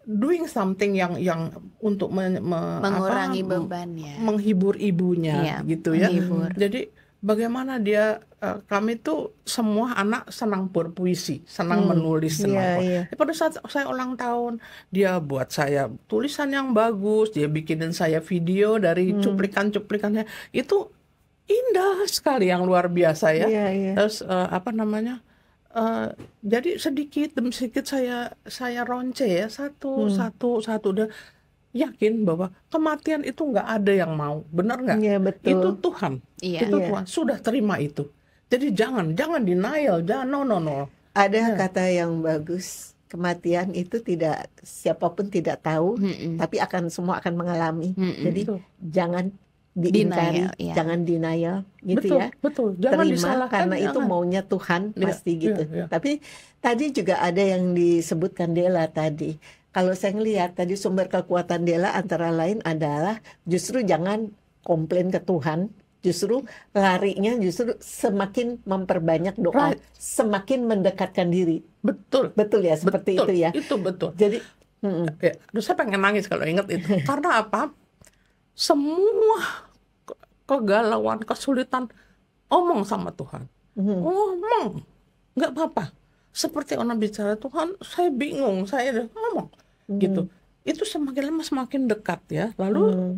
doing something yang untuk mengurangi beban ya, menghibur ibunya gitu ya. Jadi bagaimana dia, kami tuh semua anak senang berpuisi, senang menulis, senang. Pada saat saya ulang tahun, dia buat saya tulisan yang bagus, dia bikinin saya video dari cuplikan-cuplikannya, itu indah sekali, yang luar biasa ya. Terus apa namanya, jadi sedikit demi sedikit saya ronce ya, satu dan yakin bahwa kematian itu nggak ada yang mau, benar nggak? Itu Tuhan, itu Tuhan sudah terima itu. Jadi jangan denial, jangan no. Ada kata yang bagus, kematian itu tidak, siapapun tidak tahu, tapi semua akan mengalami. Jadi jangan diingkari, jangan denial gitu ya. Betul. Jangan terima disalahkan, karena itu maunya Tuhan pasti gitu. Tapi tadi juga ada yang disebutkan Della tadi. Kalau saya ngelihat tadi sumber kekuatan Della antara lain adalah justru jangan komplain ke Tuhan, justru larinya justru semakin memperbanyak doa, semakin mendekatkan diri. Betul ya, seperti itu ya. Itu betul. Jadi saya pengen nangis kalau ingat itu. Karena apa? Semua kegalauan, kesulitan, omong sama Tuhan. Ngomong, nggak apa-apa. Seperti orang bicara, Tuhan, saya bingung, saya ngomong gitu. Itu semakin lama semakin dekat ya. Lalu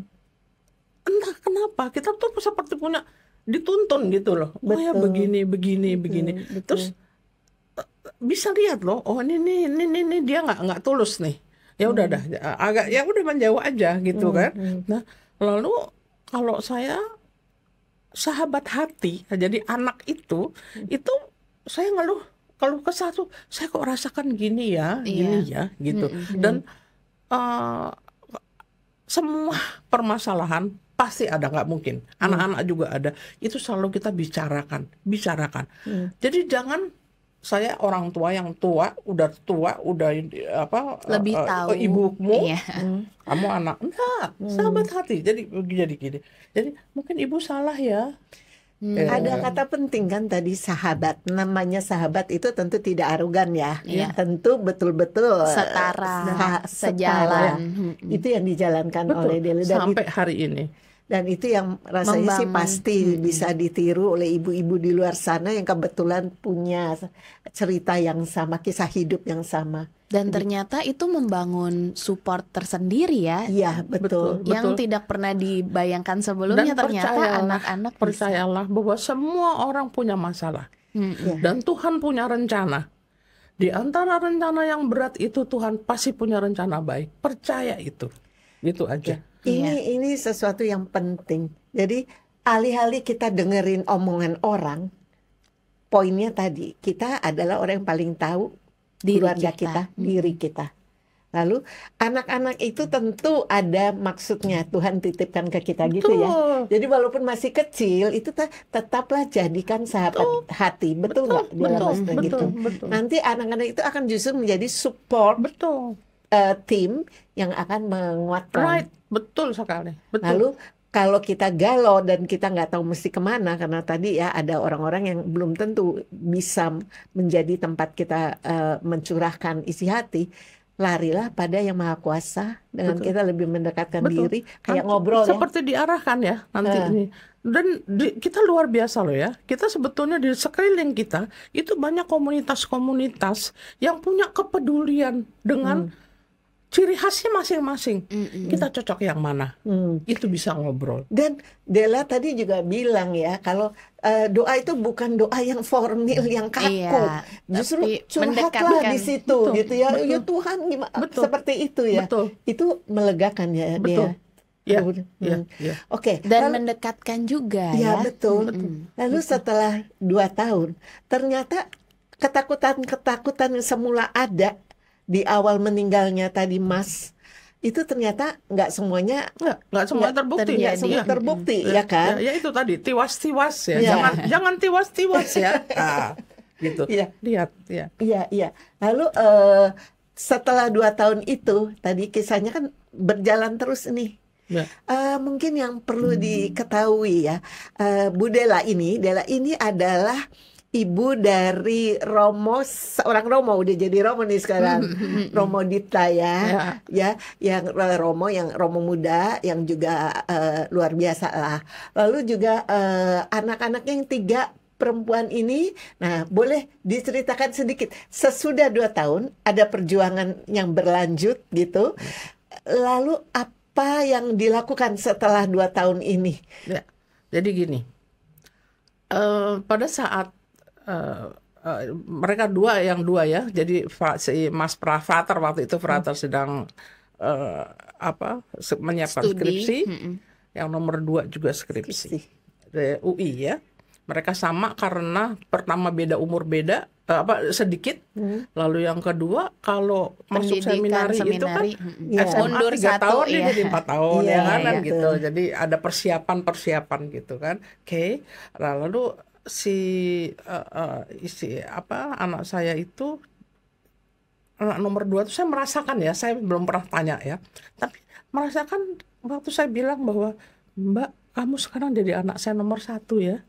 entah kenapa kita tuh seperti punya dituntun gitu loh. Oh ya begini. Terus bisa lihat loh, oh ini dia nggak tulus nih. Ya udah dah, agak ya udah menjauh aja gitu kan. Nah, lalu kalau saya sahabat hati, jadi anak itu saya kalau ke satu, saya kok rasakan gini ya, gini ya, gitu. Dan semua permasalahan pasti ada, nggak mungkin. Anak-anak juga ada. Itu selalu kita bicarakan. Jadi jangan saya orang tua yang udah lebih tahu ibumu, kamu anak enggak, sahabat hati. Jadi gini. Jadi mungkin ibu salah ya. Ada kata penting kan tadi, sahabat. Namanya sahabat itu tentu tidak arogan ya. Tentu betul-betul setara, sejalan. sejalan. Itu yang dijalankan oleh Dela sampai hari ini. Dan itu yang rasanya sih pasti bisa ditiru oleh ibu-ibu di luar sana yang kebetulan punya cerita yang sama, kisah hidup yang sama. Dan ternyata itu membangun support tersendiri ya. Iya, betul. Yang tidak pernah dibayangkan sebelumnya. Dan ternyata anak-anak percayalah bahwa semua orang punya masalah. Dan Tuhan punya rencana. Di antara rencana yang berat itu Tuhan pasti punya rencana baik. Percaya itu. Gitu aja. Ini sesuatu yang penting. Jadi alih-alih kita dengerin omongan orang, poinnya tadi, kita adalah orang yang paling tahu keluarga kita, diri kita. Lalu anak-anak itu tentu ada maksudnya, Tuhan titipkan ke kita. Betul. Gitu ya. Jadi walaupun masih kecil itu tetaplah jadikan sahabat hati. Betul nggak? Betul. Nanti anak-anak itu akan justru menjadi support. Tim yang akan menguatkan. Right, betul sekali. Betul. Lalu kalau kita galau dan kita nggak tahu mesti kemana, karena tadi ya ada orang-orang yang belum tentu bisa menjadi tempat kita mencurahkan isi hati, larilah pada yang Maha Kuasa dengan kita lebih mendekatkan diri, kayak ngobrol seperti diarahkan ya nanti ini. Dan kita luar biasa loh ya. Kita sebetulnya di sekeliling kita itu banyak komunitas-komunitas yang punya kepedulian dengan ciri khasnya masing-masing. Kita cocok yang mana? Itu bisa ngobrol. Dan Dela tadi juga bilang ya, kalau doa itu bukan doa yang formal, yang kaku. Justru curhatlah di situ, gitu ya. Ya Tuhan, gimana? Seperti itu ya. Itu melegakan ya dia. Oke. Dan mendekatkan juga ya. Betul. Lalu setelah 2 tahun, ternyata ketakutan yang semula ada di awal meninggalnya tadi Mas, itu ternyata nggak semuanya terbukti. Nggak semua terbukti, ya kan? Ya itu tadi tiwas-tiwas ya. Jangan tiwas-tiwas ya. Gitu. Lihat ya. Iya. Lalu setelah 2 tahun itu tadi kisahnya kan berjalan terus nih. Mungkin yang perlu diketahui ya, Bu Dela ini adalah ibu dari Romo, seorang Romo, udah jadi Romo nih sekarang, Romo Dita ya, yang Romo muda yang juga luar biasa lah. Lalu juga anak-anaknya yang 3 perempuan ini, nah boleh diceritakan sedikit sesudah 2 tahun ada perjuangan yang berlanjut gitu. Lalu apa yang dilakukan setelah 2 tahun ini? Ya, jadi gini, pada saat mereka dua ya, jadi si Mas Frater waktu itu sedang menyiapkan skripsi, yang nomor 2 juga skripsi UI ya. Mereka sama karena pertama beda umur sedikit, lalu yang kedua kalau masuk seminari itu kan SMA 3 tahun dia jadi 4 tahun ya kan gitu. Jadi ada persiapan gitu kan. Oke. Lalu anak saya itu anak nomor 2 itu saya merasakan ya, saya belum pernah tanya ya, tapi merasakan waktu saya bilang bahwa Mbak, kamu sekarang jadi anak saya nomor 1 ya,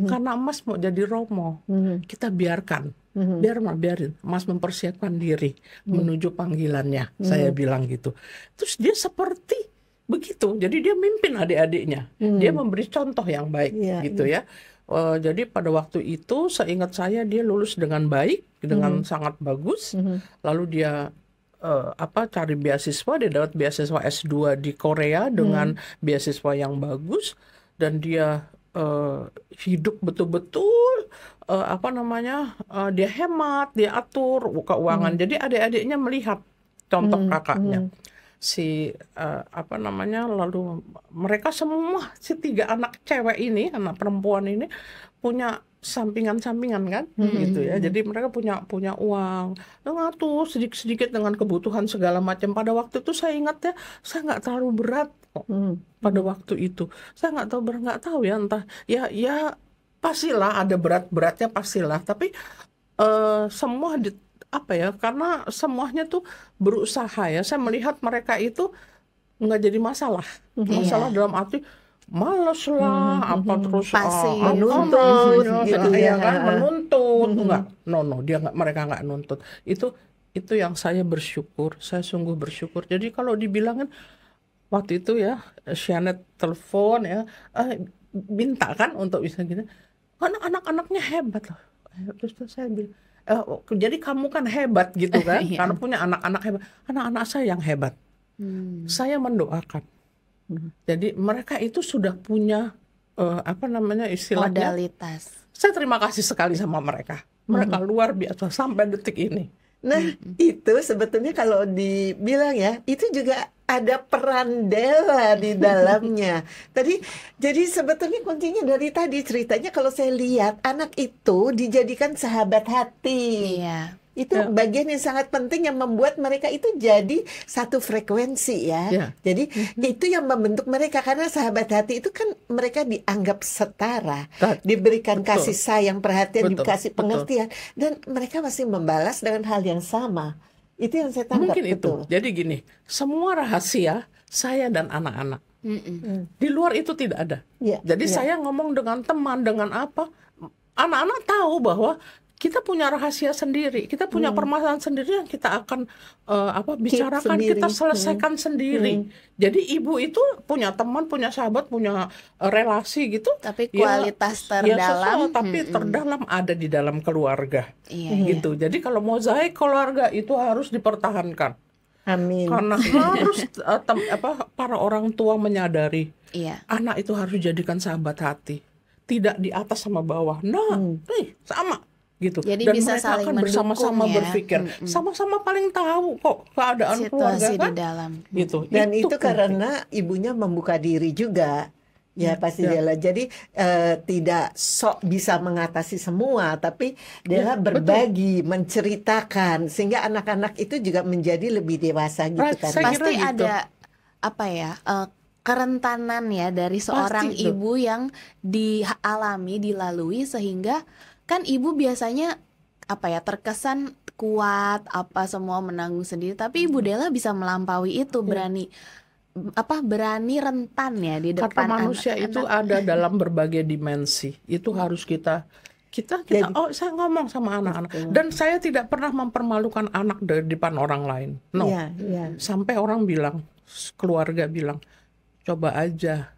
karena Mas mau jadi Romo, kita biarin Mas mempersiapkan diri menuju panggilannya, saya bilang gitu. Terus dia seperti begitu, jadi dia mimpin adik-adiknya, dia memberi contoh yang baik gitu ya. Jadi pada waktu itu seingat saya dia lulus dengan baik, dengan sangat bagus. Lalu dia cari beasiswa, dia dapat beasiswa S2 di Korea dengan beasiswa yang bagus, dan dia eh, hidup betul-betul apa namanya dia hemat, dia atur keuangan. Jadi adik-adiknya melihat contoh kakaknya si apa namanya, lalu mereka semua si 3 anak cewek ini, anak perempuan ini punya sampingan-sampingan kan gitu ya. Jadi mereka punya uang, lalu ngatur sedikit-sedikit dengan kebutuhan segala macam. Pada waktu itu saya ingat ya, saya nggak terlalu berat kok pada waktu itu. Saya nggak tahu ya, entah ya pastilah ada berat-beratnya pastilah, tapi semua apa ya, karena semuanya tuh berusaha ya. Saya melihat mereka itu nggak jadi masalah dalam arti males lah apa terus Pasif. Menuntut gitu ya ya. kan, menuntut enggak, dia nggak, mereka nggak nuntut. Itu yang saya bersyukur, saya sungguh bersyukur. Jadi kalau dibilangin waktu itu ya, Shanet telepon ya, minta kan untuk bisa gitu, karena anak-anaknya hebat loh. Terus saya bilang, jadi kamu kan hebat gitu kan, karena punya anak-anak hebat. Anak-anak saya yang hebat. Saya mendoakan. Jadi mereka itu sudah punya apa namanya istilahnya, modalitas. saya terima kasih sekali sama mereka. Mereka luar biasa sampai detik ini. Nah, itu sebetulnya kalau dibilang ya, itu juga ada peran Della di dalamnya. Jadi sebetulnya kuncinya dari tadi ceritanya, kalau saya lihat anak itu dijadikan sahabat hati. Iya. Itu bagian yang sangat penting yang membuat mereka itu jadi satu frekuensi ya. Jadi itu yang membentuk mereka, karena sahabat hati itu kan mereka dianggap setara, diberikan kasih sayang, perhatian, dikasih pengertian, dan mereka masih membalas dengan hal yang sama. Itu yang saya tangkap. Mungkin itu. Jadi gini, semua rahasia saya dan anak-anak. Di luar itu tidak ada. Jadi saya ngomong dengan teman, dengan apa, anak-anak tahu bahwa kita punya rahasia sendiri, kita punya permasalahan sendiri yang kita akan bicarakan, kita selesaikan sendiri. Jadi ibu itu punya teman, punya sahabat, punya relasi gitu. Tapi kualitas terdalam, tapi terdalam ada di dalam keluarga. Gitu. Jadi kalau mozaik keluarga itu harus dipertahankan. Amin. Karena harus para orang tua menyadari anak itu harus dijadikan sahabat hati, tidak di atas sama bawah. Sama. Gitu. Jadi dan bisa mereka saling akan bersama-sama mendukung, berpikir, sama-sama paling tahu kok keadaan keluarga situasi kan? di dalam. Gitu. Dan itu karena ibunya membuka diri juga. Ya pasti Della. Jadi tidak sok bisa mengatasi semua, tapi Della berbagi, menceritakan, sehingga anak-anak itu juga menjadi lebih dewasa gitu kan. Pasti ada apa ya? Kerentanan ya dari seorang ibu yang dilalui, sehingga kan ibu biasanya terkesan kuat, semua menanggung sendiri, tapi Ibu Della bisa melampaui itu, berani rentan ya di depan karena manusia itu ada dalam berbagai dimensi. Itu harus kita saya ngomong sama anak-anak, dan saya tidak pernah mempermalukan anak dari depan orang lain. Sampai orang bilang, keluarga bilang, coba aja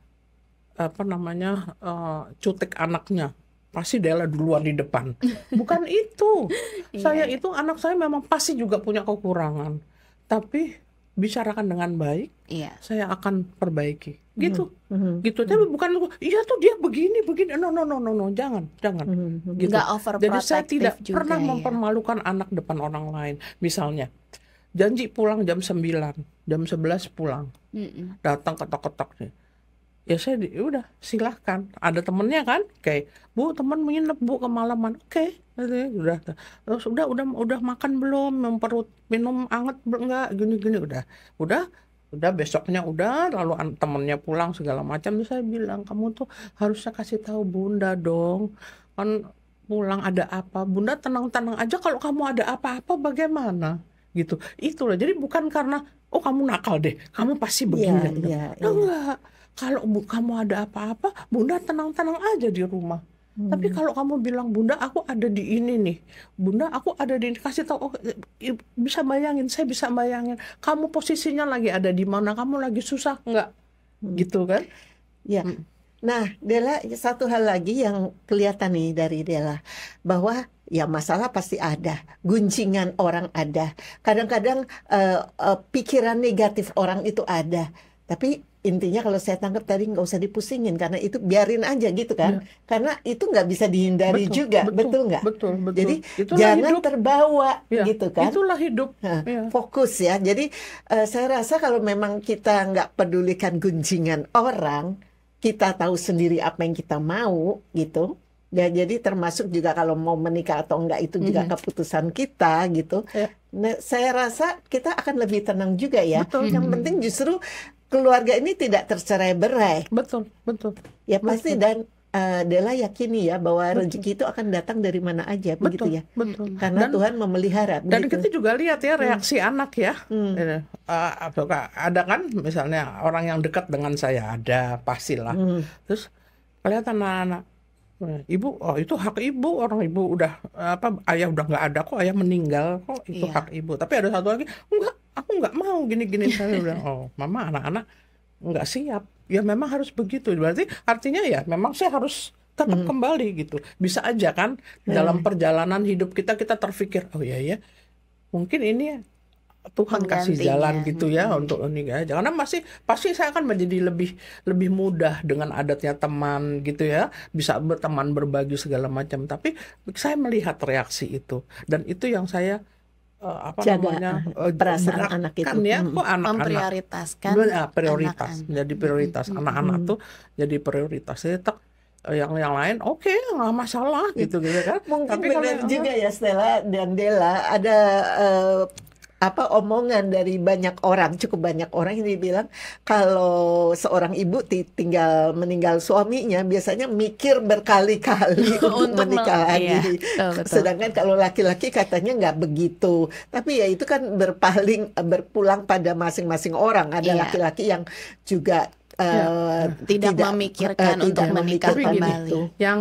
cutek anaknya, pasti Della duluan di depan. Bukan itu. Saya itu, anak saya memang pasti juga punya kekurangan, tapi bicarakan dengan baik, saya akan perbaiki. Gitu. Tapi bukan iya tuh dia begini. No, jangan. Gitu. Jadi saya tidak pernah mempermalukan anak depan orang lain. Misalnya janji pulang jam 9, jam 11 pulang. Datang ketok-ketok nih. Ya saya udah silahkan, ada temennya kan, kayak Bu teman nginep Bu kemalaman, oke. Udah terus udah makan belum, minum anget enggak, gini udah besoknya udah, lalu temennya pulang segala macam. Terus saya bilang, kamu tuh harusnya kasih tahu Bunda dong, kan pulang ada apa, Bunda tenang-tenang aja, kalau kamu ada apa-apa bagaimana gitu. Itulah, jadi bukan karena kamu nakal deh, kamu pasti begini. Enggak. Kalau kamu ada apa-apa, Bunda tenang-tenang aja di rumah. Tapi kalau kamu bilang, Bunda aku ada di ini nih, Bunda aku ada di ini, kasih tahu, bisa bayangin, saya bisa bayangin, kamu posisinya lagi ada di mana, kamu lagi susah nggak, gitu kan? Ya. Nah, Della, satu hal lagi yang kelihatan nih dari Della, bahwa ya masalah pasti ada, guncingan orang ada, kadang-kadang pikiran negatif orang itu ada. Tapi intinya kalau saya tangkap tadi nggak usah dipusingin karena itu biarin aja gitu kan. Karena itu nggak bisa dihindari juga, betul nggak? Betul. Jadi Itulah jangan hidup. terbawa Ya, gitu kan. Itulah hidup. Nah, Ya. fokus ya. Jadi saya rasa kalau memang kita nggak pedulikan gunjingan orang, kita tahu sendiri apa yang kita mau gitu. Ya, jadi termasuk juga kalau mau menikah atau enggak itu juga keputusan kita gitu. Ya. Nah, saya rasa kita akan lebih tenang juga ya. Betul. Yang penting justru keluarga ini tidak tercerai-berai. Betul. Ya pasti dan Della yakini ya bahwa rezeki itu akan datang dari mana aja begitu ya. Betul. Karena Dan- Tuhan memelihara Dan begitu. kita juga lihat ya reaksi anak ya. Ada kan misalnya orang yang dekat dengan saya ada pastilah. Terus kelihatan anak-anak, ibu, oh itu hak ibu, orang ibu udah ayah udah nggak ada kok, ayah meninggal kok, itu Iya. hak ibu. Tapi ada satu lagi, enggak, aku nggak mau gini-gini. Saya bilang, oh mama anak-anak nggak siap. Ya memang harus begitu. Berarti artinya ya memang saya harus tetap kembali gitu. Bisa aja kan dalam perjalanan hidup kita terpikir, oh ya mungkin ini Tuhan kasih Penggantinya. jalan gitu ya untuk ini aja. Karena pasti saya akan menjadi lebih mudah dengan adatnya teman gitu ya, bisa berteman berbagi segala macam. Tapi saya melihat reaksi itu dan itu yang saya Jaga, perasaan anak itu. beratkan ya, kok anak-anak Memprioritaskan prioritas, anak-anak. menjadi prioritas anak-anak tuh jadi prioritas. Saya yang lain oke, nggak masalah gitu kan. Mungkin Tapi kalau benar yang- juga ya Stella dan Della ada omongan dari cukup banyak orang yang dibilang kalau seorang ibu tinggal meninggal suaminya biasanya mikir berkali-kali untuk menikah lagi. Iya, betul. Sedangkan kalau laki-laki katanya nggak begitu. Tapi ya itu kan berpulang pada masing-masing orang. Ada Iya. laki-laki yang juga Tidak memikirkan untuk tidak menikah Tapi gini, kembali. yang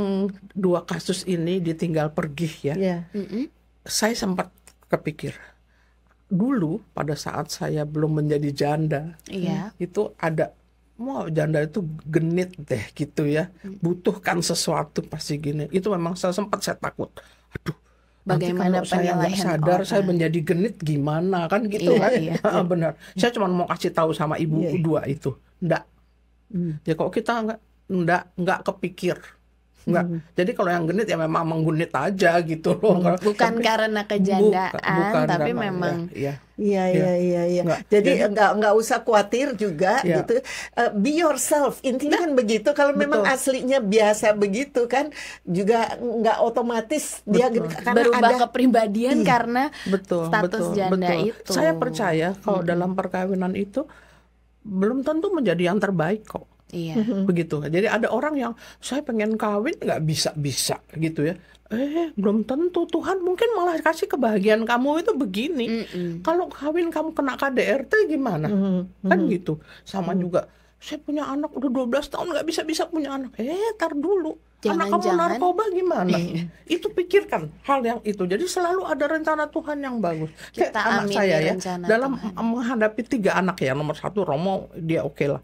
dua kasus ini ditinggal pergi ya. Ya. Mm-mm. Saya sempat kepikir dulu pada saat saya belum menjadi janda Iya. itu ada janda itu genit deh gitu ya, butuhkan sesuatu pasti gini. Itu memang saya takut. Aduh, nanti Bagaimana kalau saya nggak penilaian sadar orang. saya menjadi genit gimana kan gitu Iya, kan? iya. Benar. Saya cuma mau kasih tahu sama ibu Iya. dua itu, ndak. Ya kok kita nggak kepikir. Enggak. Jadi kalau yang genit ya memang menggunit aja gitu loh. Bukan karena kejandaan, bukan tapi karena- memang ya. Iya. Nggak. Jadi Jadi- nggak usah khawatir juga Iya. gitu. Be yourself. Intinya kan begitu. Kalau memang betul. aslinya biasa begitu kan juga nggak otomatis dia Betul. karena berubah ada kepribadian Iya. karena Betul, status betul, janda betul. itu. Saya percaya kalau dalam perkawinan itu belum tentu menjadi yang terbaik kok. Iya. Begitu. Jadi ada orang yang saya pengen kawin nggak bisa gitu ya. Belum tentu Tuhan mungkin malah kasih kebahagiaan kamu itu begini. Mm-mm. Kalau kawin kamu kena KDRT gimana? Kan gitu. Sama juga saya punya anak udah 12 tahun nggak bisa punya anak. Tar dulu. Anak kamu Jangan-jangan- narkoba gimana? Itu pikirkan hal yang itu. Jadi selalu ada rencana Tuhan yang bagus. Kayak Kita anak amini saya ya rencana dalam Tuhan. menghadapi 3 anak ya. Nomor 1 Romo dia oke lah.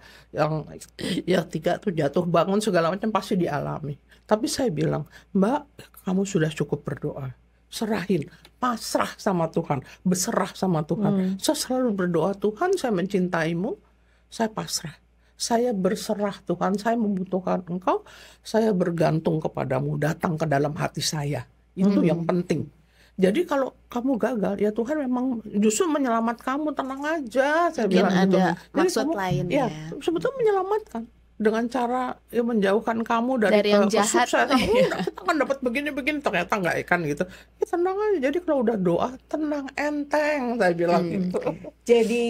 Yang 3 tuh jatuh bangun segala macam pasti dialami. Tapi saya bilang, Mbak, kamu sudah cukup berdoa. Serahin, pasrah sama Tuhan, berserah sama Tuhan. Saya selalu berdoa, Tuhan saya mencintaimu, saya pasrah. Saya berserah Tuhan, saya membutuhkan Engkau, saya bergantung kepadamu, datang ke dalam hati saya. Itu yang penting. Jadi kalau kamu gagal, ya Tuhan memang justru menyelamat kamu, tenang aja. Saya Mungkin bilang gitu. ada Jadi maksud lain ya. sebetulnya menyelamatkan dengan cara menjauhkan kamu dari yang jahat. kesuksesan. Kita akan dapat begini-begini, ternyata nggak ikan gitu. Ya, tenang aja. Jadi kalau udah doa, tenang, enteng. Saya bilang gitu. jadi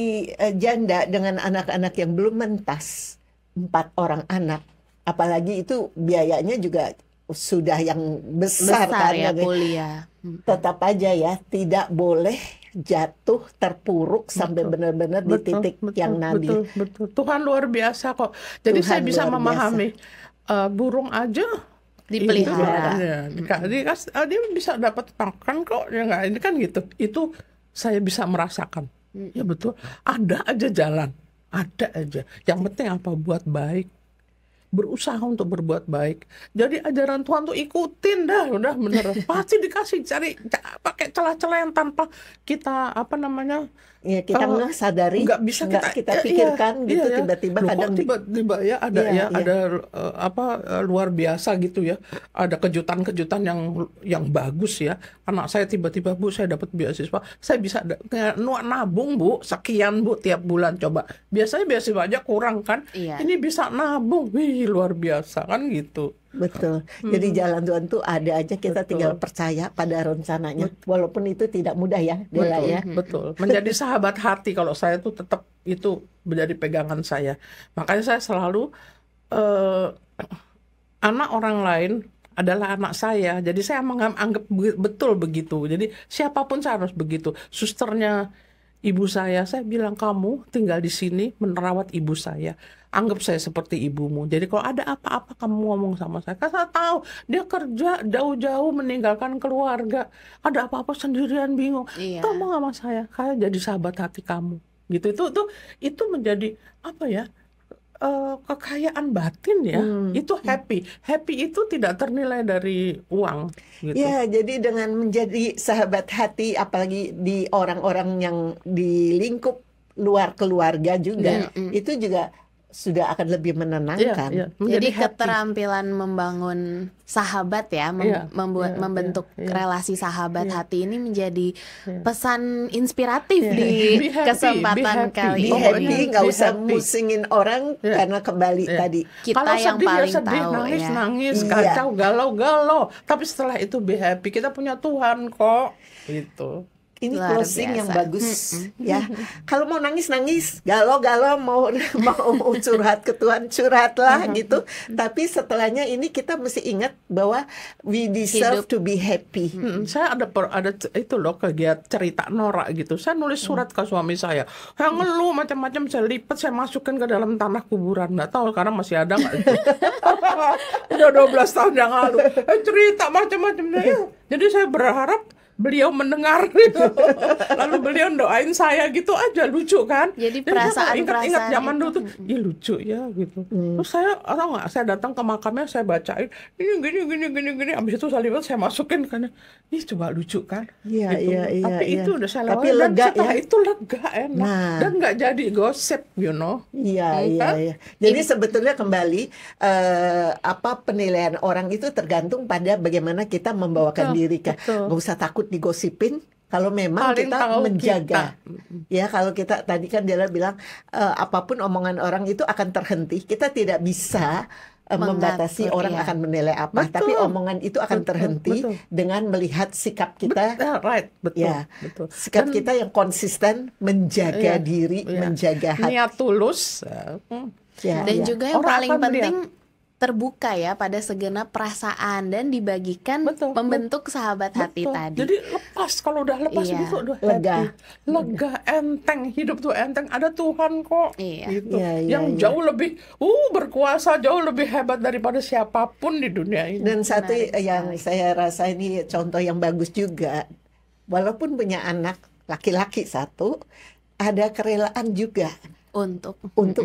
janda dengan anak-anak yang belum mentas 4 orang anak, apalagi itu biayanya juga sudah yang besar, Besar kan ya kuliah. tetap aja ya tidak boleh jatuh terpuruk sampai benar-benar di titik yang nabi. Betul. Tuhan luar biasa kok. Jadi Tuhan saya bisa luar memahami burung aja Dipelihara. dia bisa dapat makan kok ya nggak, ini kan gitu. Itu saya bisa merasakan. Ya betul. Ada aja jalan. Ada aja. Yang penting apa buat baik. berusaha untuk berbuat baik. Jadi ajaran Tuhan tuh ikutin dah, udah bener. Pasti dikasih pakai celah-celah yang tanpa kita Ya kita nggak sadari, nggak bisa kita pikirkan gitu, iya. tiba-tiba Loh, kadang kok tiba-tiba ya ada Iya, iya. ada luar biasa gitu ya, ada kejutan-kejutan yang bagus ya. Anak saya tiba-tiba, Bu, saya dapat beasiswa, saya bisa nabung, Bu, sekian, Bu, tiap bulan. Coba biasanya beasiswa aja kurang kan, Iya. ini bisa nabung, wih, luar biasa kan gitu. betul. Jadi jalan Tuhan tuh ada aja, kita Betul. tinggal percaya pada rencananya. Walaupun itu tidak mudah ya, Dela Betul, ya. betul. Menjadi sahabat hati, kalau saya tuh tetap itu menjadi pegangan saya. Makanya saya selalu anak orang lain adalah anak saya. Jadi saya menganggap betul begitu. Jadi siapapun saya harus begitu. Susternya ibu saya bilang, kamu tinggal di sini merawat ibu saya. Anggap saya seperti ibumu. Jadi kalau ada apa-apa kamu ngomong sama saya. Karena saya tahu dia kerja jauh-jauh meninggalkan keluarga. Ada apa-apa sendirian bingung. Iya. Ngomong sama saya jadi sahabat hati kamu. Gitu. Itu menjadi apa ya? Kekayaan batin ya. Itu happy. Happy itu tidak ternilai dari uang gitu. Ya, jadi dengan menjadi sahabat hati, apalagi di orang-orang yang di lingkup luar keluarga juga, itu juga sudah akan lebih menenangkan. Iya, Jadi menjadi happy. keterampilan membangun sahabat ya, Iya, membentuk iya. relasi sahabat Iya. hati ini menjadi pesan inspiratif Iya. di Be happy, kesempatan be happy. kali Be ini. happy, nggak Be usah happy. musingin orang Iya. karena kembali Iya. tadi. Kita Kalau yang sedih paling ya sedih, tahu nangis ya. nangis, Iya. kacau, galau. Tapi setelah itu be happy. Kita punya Tuhan kok. Gitu. Ini Luar closing yang biasa. bagus ya. Kalau mau nangis, galau, mau curhat ke Tuhan, curhatlah gitu. Tapi setelahnya ini kita mesti ingat bahwa we deserve Hidup. to be happy. Saya ada itu loh, kegiatan cerita norak gitu. Saya nulis surat ke suami saya. Yang ngeluh macam-macam, saya lipat, saya masukin ke dalam tanah kuburan. Nggak tahu karena masih ada nggak. Udah 12 tahun yang lalu. Cerita macam-macam. Jadi saya berharap beliau mendengar gitu. Lalu beliau doain saya gitu aja, lucu kan. Jadi Dan saya perasaan-perasaan ingat zaman itu. dulu tuh, ya lucu ya gitu. Terus saya tahu nggak, saya datang ke makamnya, saya bacain ini gini. Abis itu saya lihat, saya masukin kan. Ih, coba lucu kan. Iya, Gitu. iya, iya, Tapi iya. itu udah saya Tapi lewatin, dan lega setelah ya. itu lega, enak. Nah. Dan nggak jadi gosip, you know. Iya, Kan? iya. Jadi sebetulnya kembali penilaian orang itu tergantung pada bagaimana kita membawakan Betul, diri. betul. Nggak usah takut digosipin. Kalau memang Paling kita tahu menjaga, kita. ya kalau kita tadi kan dia bilang apapun omongan orang itu akan terhenti. Kita tidak bisa membatasi Mengatur, orang iya. akan menilai apa, Betul. tapi omongan itu akan Betul, terhenti betul. dengan melihat sikap kita. Right, betul. Ya, betul. sikap Dan- kita yang konsisten menjaga Iya, diri, iya. menjaga hati. niat tulus. Ya, Dan ya. juga yang Orang paling akan penting terbuka ya pada segenap perasaan dan dibagikan Betul, membentuk sahabat hati Betul. tadi. Jadi lepas, kalau udah lepas Iya. gitu udah Lega. happy. Lega, enteng, hidup tuh enteng, ada Tuhan kok. Iya. Gitu. Iya, iya, Yang iya. jauh lebih berkuasa, jauh lebih hebat daripada siapapun di dunia ini. Dan satu Menarik yang saya rasa ini contoh yang bagus juga, walaupun punya anak laki-laki satu, ada kerelaan juga untuk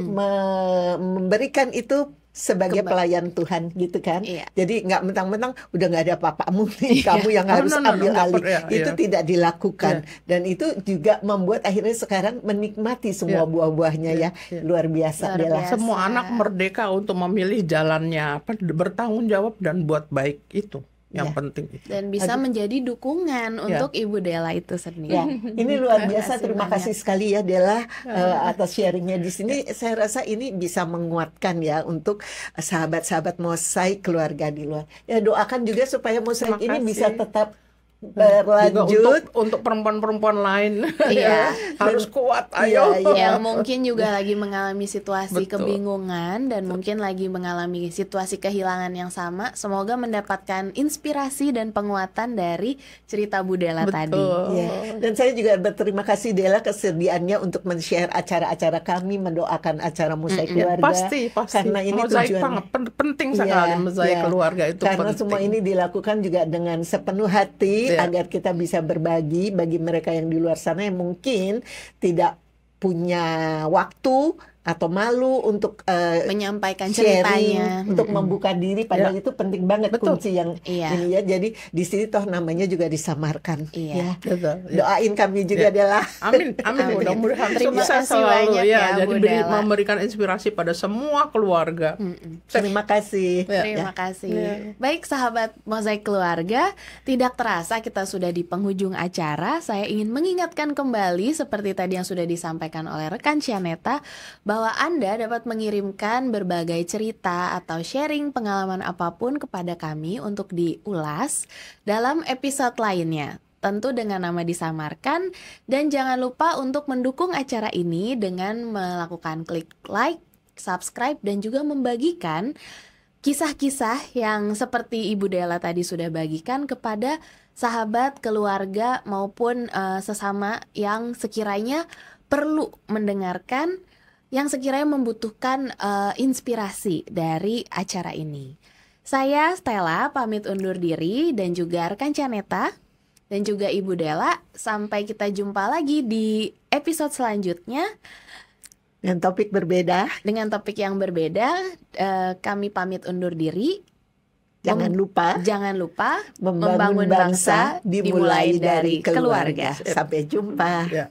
memberikan itu sebagai pelayan Tuhan gitu kan. Iya. Jadi nggak mentang-mentang udah nggak ada apa-apamu nih, kamu yang harus No, ambil nggak alih. perlu, Itu iya. tidak dilakukan. Dan itu juga membuat akhirnya sekarang menikmati semua Iya. buah-buahnya ya. Iya. Luar biasa Luar Bella. biasa. Semua anak merdeka untuk memilih jalannya, bertanggung jawab dan buat baik, itu yang Iya. penting. Dan bisa menjadi dukungan untuk Ibu Della itu sendiri. Ya, ini luar biasa. Terima banyak. kasih sekali ya Della atas sharingnya di sini. Saya rasa ini bisa menguatkan ya untuk sahabat-sahabat mosaik keluarga di luar. Ya doakan juga supaya mosaik Terima ini kasih. bisa tetap Juga berlanjut. untuk perempuan-perempuan lain. Iya. Harus kuat, Iya, ayo. iya. Yang mungkin juga lagi mengalami situasi Betul. kebingungan dan mungkin lagi mengalami situasi kehilangan yang sama. Semoga mendapatkan inspirasi dan penguatan dari cerita Bu Della tadi. Betul. Ya. Dan saya juga berterima kasih Della kesediaannya untuk men-share acara-acara kami, mendoakan acara mosaik keluarga. Pasti. Karena ini mozaik tujuan. banget, penting Iya, sekali mozaik iya. keluarga itu Karena penting. semua ini dilakukan juga dengan sepenuh hati Iya. agar kita bisa berbagi bagi mereka yang di luar sana yang mungkin tidak punya waktu atau malu untuk menyampaikan sharing, ceritanya, untuk membuka diri, padahal itu penting banget Betul. kunci yang Iya. ini ya. Jadi di sini toh namanya juga disamarkan. Iya. Ya. Betul, ya. Doain kami juga adalah Amin, amin. Amin. Mudah-mudahan Terima sukses kasih selalu banyak ya, Jadi Bu Della. memberikan inspirasi pada semua keluarga. terima kasih. Ya. Terima kasih. Ya. Baik sahabat Mozaik Keluarga, tidak terasa kita sudah di penghujung acara. Saya ingin mengingatkan kembali seperti tadi yang sudah disampaikan oleh rekan Cianeta, bahwa Anda dapat mengirimkan berbagai cerita atau sharing pengalaman apapun kepada kami untuk diulas dalam episode lainnya. Tentu dengan nama disamarkan, dan jangan lupa untuk mendukung acara ini dengan melakukan klik like, subscribe, dan juga membagikan kisah-kisah yang seperti Ibu Della tadi sudah bagikan kepada sahabat, keluarga, maupun sesama yang sekiranya perlu mendengarkan, yang sekiranya membutuhkan inspirasi dari acara ini. Saya Stella pamit undur diri, dan juga rekan Cianeta dan juga Ibu Della. Sampai kita jumpa lagi di episode selanjutnya Dengan topik berbeda. dengan topik yang berbeda. Kami pamit undur diri. Jangan lupa Jangan lupa membangun bangsa dimulai dari keluarga. Sampai jumpa. Ya.